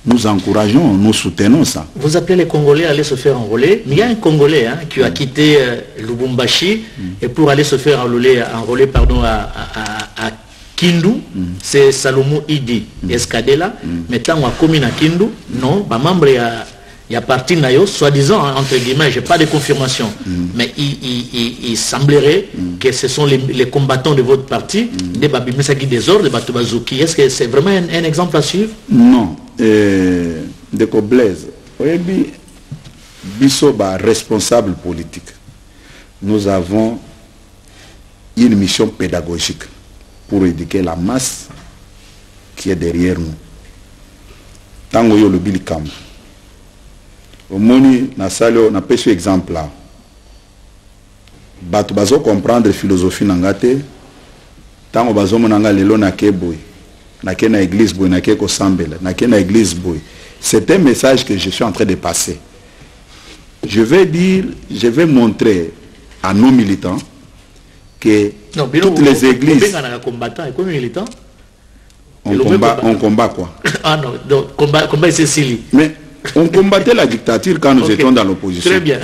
Nous encourageons, nous soutenons ça. Vous appelez les Congolais à aller se faire enrôler, mais il y a un Congolais qui a quitté Lubumbashi et pour aller se faire enrôler à Kindu, c'est Salomon Idi Escadela, mais tant qu'on a commis à Kindu, non, bah membre il y a parti nayo, soi-disant, entre guillemets, j'ai pas de confirmation, mais il semblerait que ce sont les combattants de votre parti, des Babimisaki des ordres, des Batubazouki. Est-ce que c'est vraiment un exemple à suivre? Non, de Koblaise, Bissoba, responsable politique, nous avons une mission pédagogique pour éduquer la masse qui est derrière nous. Tango yo le bilikam. Au moni na salio na pêche exemple là. Batu bazo comprendre philosophie nangate. Tango bazo monanga lelo na keboy. Na ke na église boy na ke ko sambela. Na ke na église boy. C'est un message que je suis en train de passer. Je vais montrer à nos militants que toutes les églises... On combat quoi? Ah non, donc combat Cécilie. Mais on combattait la dictature quand nous étions dans l'opposition. Très bien.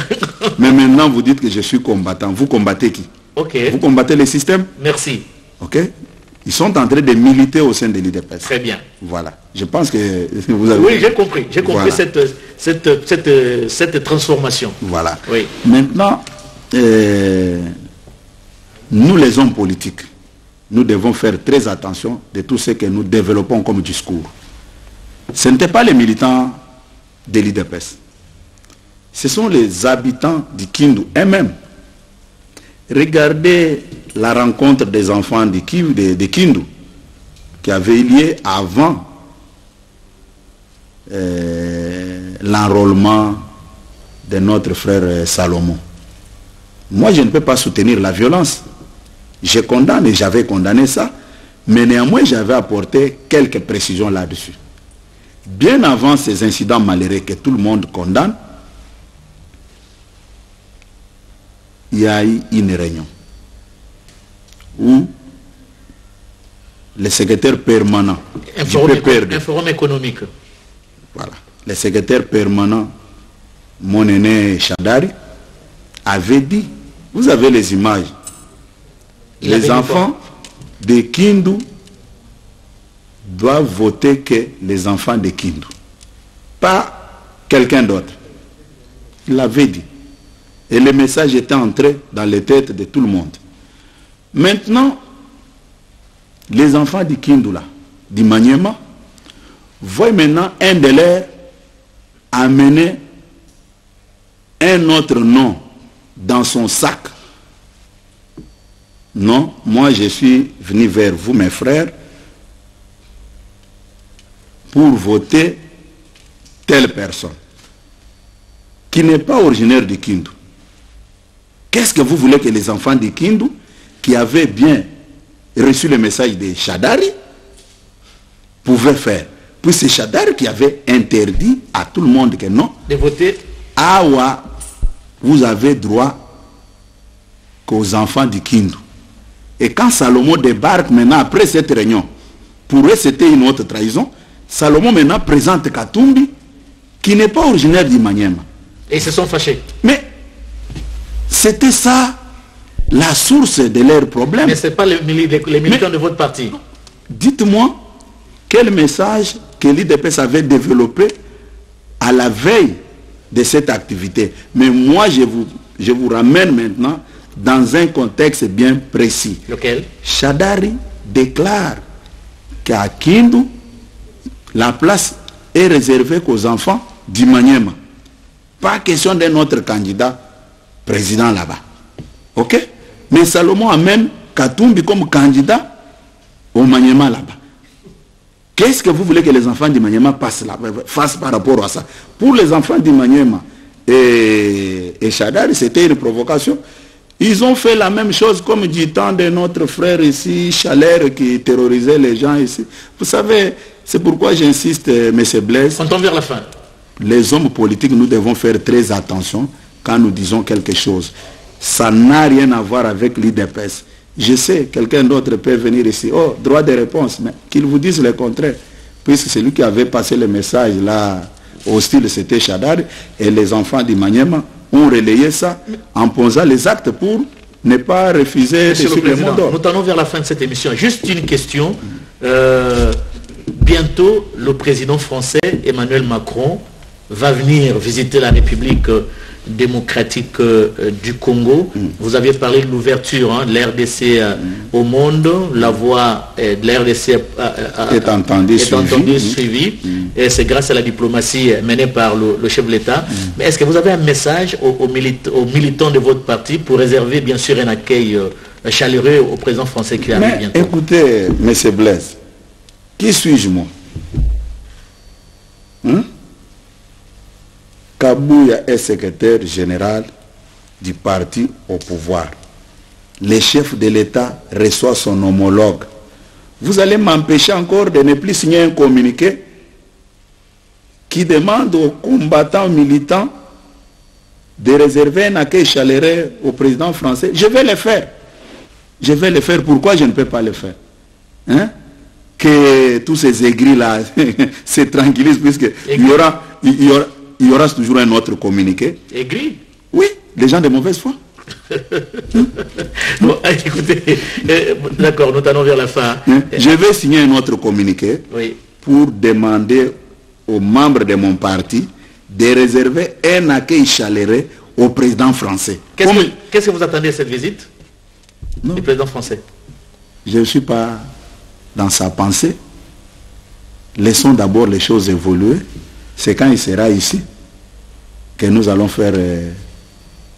Mais maintenant vous dites que je suis combattant. Vous combattez qui? Vous combattez les systèmes? Merci. Ok. Ils sont en train de militer au sein de l'IDPS. Très bien. Voilà. Je pense que vous avez... Oui, j'ai compris. J'ai compris Voilà. cette transformation. Voilà. Oui. Maintenant, nous les hommes politiques, nous devons faire très attention de tout ce que nous développons comme discours. Ce n'étaient pas les militants de l'IDPS. Ce sont les habitants du Kindu eux-mêmes. Regardez la rencontre des enfants de Kindu qui avait eu lieu avant l'enrôlement de notre frère Salomon. Moi, je ne peux pas soutenir la violence. Je condamne et j'avais condamné ça, mais néanmoins, j'avais apporté quelques précisions là-dessus. Bien avant ces incidents malheureux que tout le monde condamne, il y a eu une réunion où le secrétaire permanent un forum économique. Voilà. Le secrétaire permanent, mon aîné Chadari, avait dit, vous avez les images, les enfants de Kindu doivent voter que les enfants de Kindu, pas quelqu'un d'autre. Il l'avait dit. Et le message était entré dans les têtes de tout le monde. Maintenant, les enfants du Kindu là, du Maniema, voient maintenant un de leurs amener un autre nom dans son sac. Non, moi je suis venu vers vous, mes frères, pour voter telle personne qui n'est pas originaire du Kindu. Qu'est-ce que vous voulez que les enfants du Kindu, qui avaient bien reçu le message de Chadari, pouvaient faire? Puis c'est Chadari qui avait interdit à tout le monde que non, de voter. Ah ouais, vous avez droit qu'aux enfants du Kindu. Et quand Salomon débarque maintenant après cette réunion, pour eux c'était une autre trahison, Salomon maintenant présente Katumbi, qui n'est pas originaire du Maniema. Et ils se sont fâchés. Mais c'était ça la source de leurs problèmes. Mais ce n'est pas les militants de votre parti. Dites-moi quel message que l'IDPS avait développé à la veille de cette activité. Mais moi, je vous ramène maintenant dans un contexte bien précis. Lequel? Chadari déclare qu'à Kindu, la place est réservée qu'aux enfants du Maniema. Pas question d'un autre candidat président là-bas. Ok? Mais Salomon amène Katumbi comme candidat au Maniema là-bas. Qu'est-ce que vous voulez que les enfants du Maniema fassent par rapport à ça? Pour les enfants du Maniema et Chadari, c'était une provocation. Ils ont fait la même chose comme du temps de notre frère ici, Chalère, qui terrorisait les gens ici. Vous savez, c'est pourquoi j'insiste, M. Blaise. On tombe vers la fin. Les hommes politiques, nous devons faire très attention quand nous disons quelque chose. Ça n'a rien à voir avec l'IDPS. Je sais, quelqu'un d'autre peut venir ici. Oh, droit de réponse, mais qu'il vous dise le contraire. Puisque c'est lui qui avait passé le message là, hostile, c'était Chadari, et les enfants du Maniema ont relayé ça en posant les actes pour ne pas refuser de suivre le mot d'ordre. Nous allons vers la fin de cette émission. Juste une question. Bientôt, le président français Emmanuel Macron va venir visiter la République démocratique du Congo. Vous aviez parlé de l'ouverture de l'RDC au monde. La voix de l'RDC est entendue, suivie. Et c'est grâce à la diplomatie menée par le chef de l'État. Mais est-ce que vous avez un message aux militants de votre parti pour réserver bien sûr un accueil chaleureux au président français qui arrive bientôt? Écoutez, M. Blaise, qui suis-je moi? Kabouya est secrétaire général du parti au pouvoir. Le chef de l'État reçoit son homologue. Vous allez m'empêcher encore de ne plus signer un communiqué qui demande aux combattants militants de réserver un accueil chaleureux au président français? Je vais le faire. Je vais le faire. Pourquoi je ne peux pas le faire? que tous ces aigris-là se tranquillisent, puisqu'il y aura toujours un autre communiqué. Aigris? Oui, les gens de mauvaise foi. Bon, écoutez, d'accord, nous allons vers la fin. Je vais signer un autre communiqué pour demander aux membres de mon parti de réserver un accueil chaleureux au président français. Qu'est-ce que vous attendez à cette visite du président français? Je ne suis pas dans sa pensée. Laissons d'abord les choses évoluer. C'est quand il sera ici que nous allons faire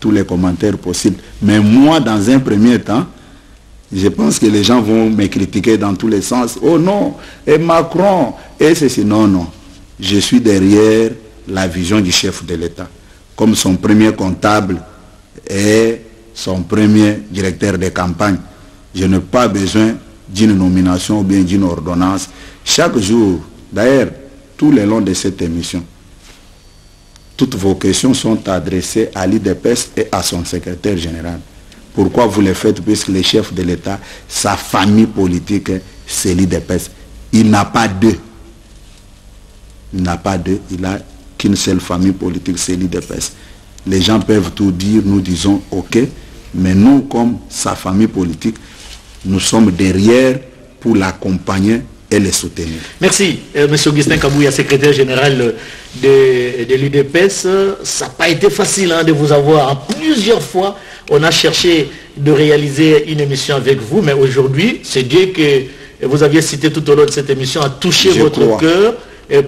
tous les commentaires possibles. Mais moi, dans un premier temps, je pense que les gens vont me critiquer dans tous les sens. Oh non, et Macron, et ceci. Non, non. Je suis derrière la vision du chef de l'État. Comme son premier comptable et son premier directeur de campagne. Je n'ai pas besoin d'une nomination ou bien d'une ordonnance. Chaque jour, d'ailleurs, tout le long de cette émission, toutes vos questions sont adressées à l'IDPS et à son secrétaire général. Pourquoi vous le faites? Puisque le chef de l'État, sa famille politique, c'est l'IDPS. Il n'a pas deux. Il n'a pas deux. Il n'a qu'une seule famille politique, c'est l'IDPS. Les gens peuvent tout dire, nous disons OK, mais nous, comme sa famille politique, nous sommes derrière pour l'accompagner et le soutenir. Merci, M. Augustin Kabouya, secrétaire général de l'UDPS. Ça n'a pas été facile de vous avoir. Plusieurs fois, on a cherché de réaliser une émission avec vous, mais aujourd'hui, c'est Dieu que vous aviez cité tout au long de cette émission a touché votre cœur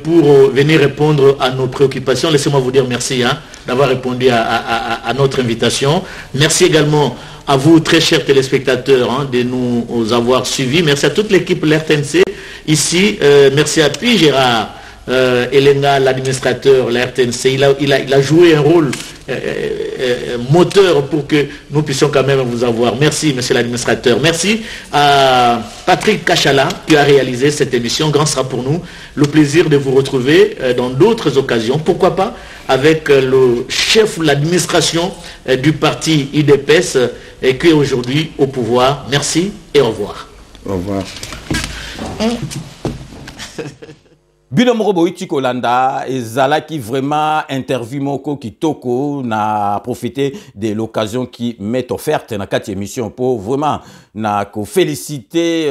pour venir répondre à nos préoccupations. Laissez-moi vous dire merci d'avoir répondu à notre invitation. Merci également à vous, très chers téléspectateurs, de nous avoir suivis. Merci à toute l'équipe de l'RTNC ici. Merci à Puis Gérard Elena, l'administrateur de la RTNC. Il a joué un rôle moteur pour que nous puissions quand même vous avoir. Merci, monsieur l'administrateur. Merci à Patrick Kachala qui a réalisé cette émission. Grand sera pour nous le plaisir de vous retrouver dans d'autres occasions. Pourquoi pas avec le chef de l'administration du parti IDPS qui est aujourd'hui au pouvoir. Merci et au revoir. Au revoir. Binomoro Boiti Kolanda et Zala qui vraiment interview moko kitoko n'a profité de l'occasion qui m'est offerte dans cette émission pour vraiment n'a féliciter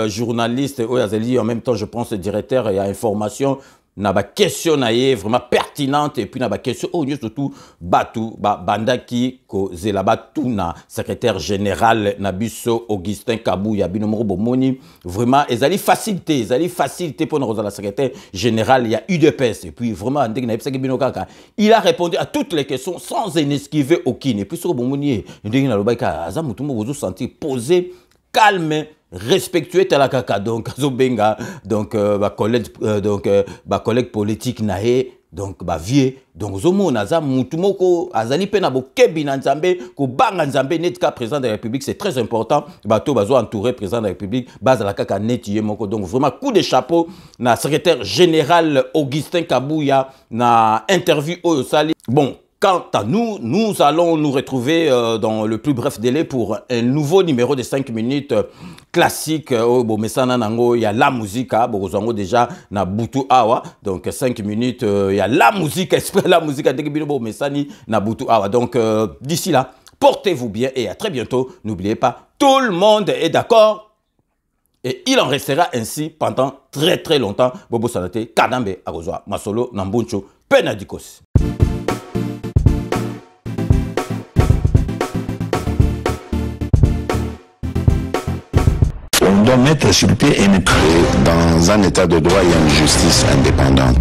journaliste Oyazeli en même temps je pense directeur et à information n'a ba question naie vraiment pertinente et puis n'a ba question au lieu surtout batu banda qui ko zelaba tout na secrétaire général Nabiso Augustin Kabouya binomoro bomoni vraiment ezali facilité pour nous la secrétaire général il y a UDPS et puis vraiment il a répondu à toutes les questions sans en esquiver aucune et puis sur bomoni ndenge na lobaka azamutumo vous sentir posé calme respectueux tel kaka donc zobenga donc collègue politique nae donc vieux donc zomo naza mutumoko azali pena bokebi na nzambe ko banga nzambe netka président de la République c'est très important bato bazo entourer président de la République bazala kaka netiye moko donc vraiment coup de chapeau na secrétaire général Augustin Kabouya na interview au sali bon. Quant à nous, nous allons nous retrouver dans le plus bref délai pour un nouveau numéro de 5 minutes classique. Il y a la musique, déjà na Butu Awa. Donc 5 minutes, il y a la musique, la musique na Butu Awa. Donc d'ici là, portez-vous bien et à très bientôt. N'oubliez pas, tout le monde est d'accord. Et il en restera ainsi pendant très longtemps. Bobo Sanate, Kadambe, Agozwa, Masolo, Nambuncho, Penadikos. On doit mettre sur pied et dans un état de droit, il y a une justice indépendante.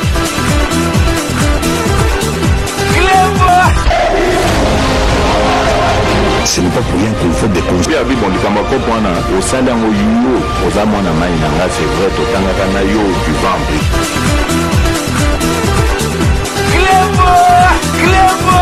Ce n'est pas pour rien qu'il faut des conseils. C'est vrai,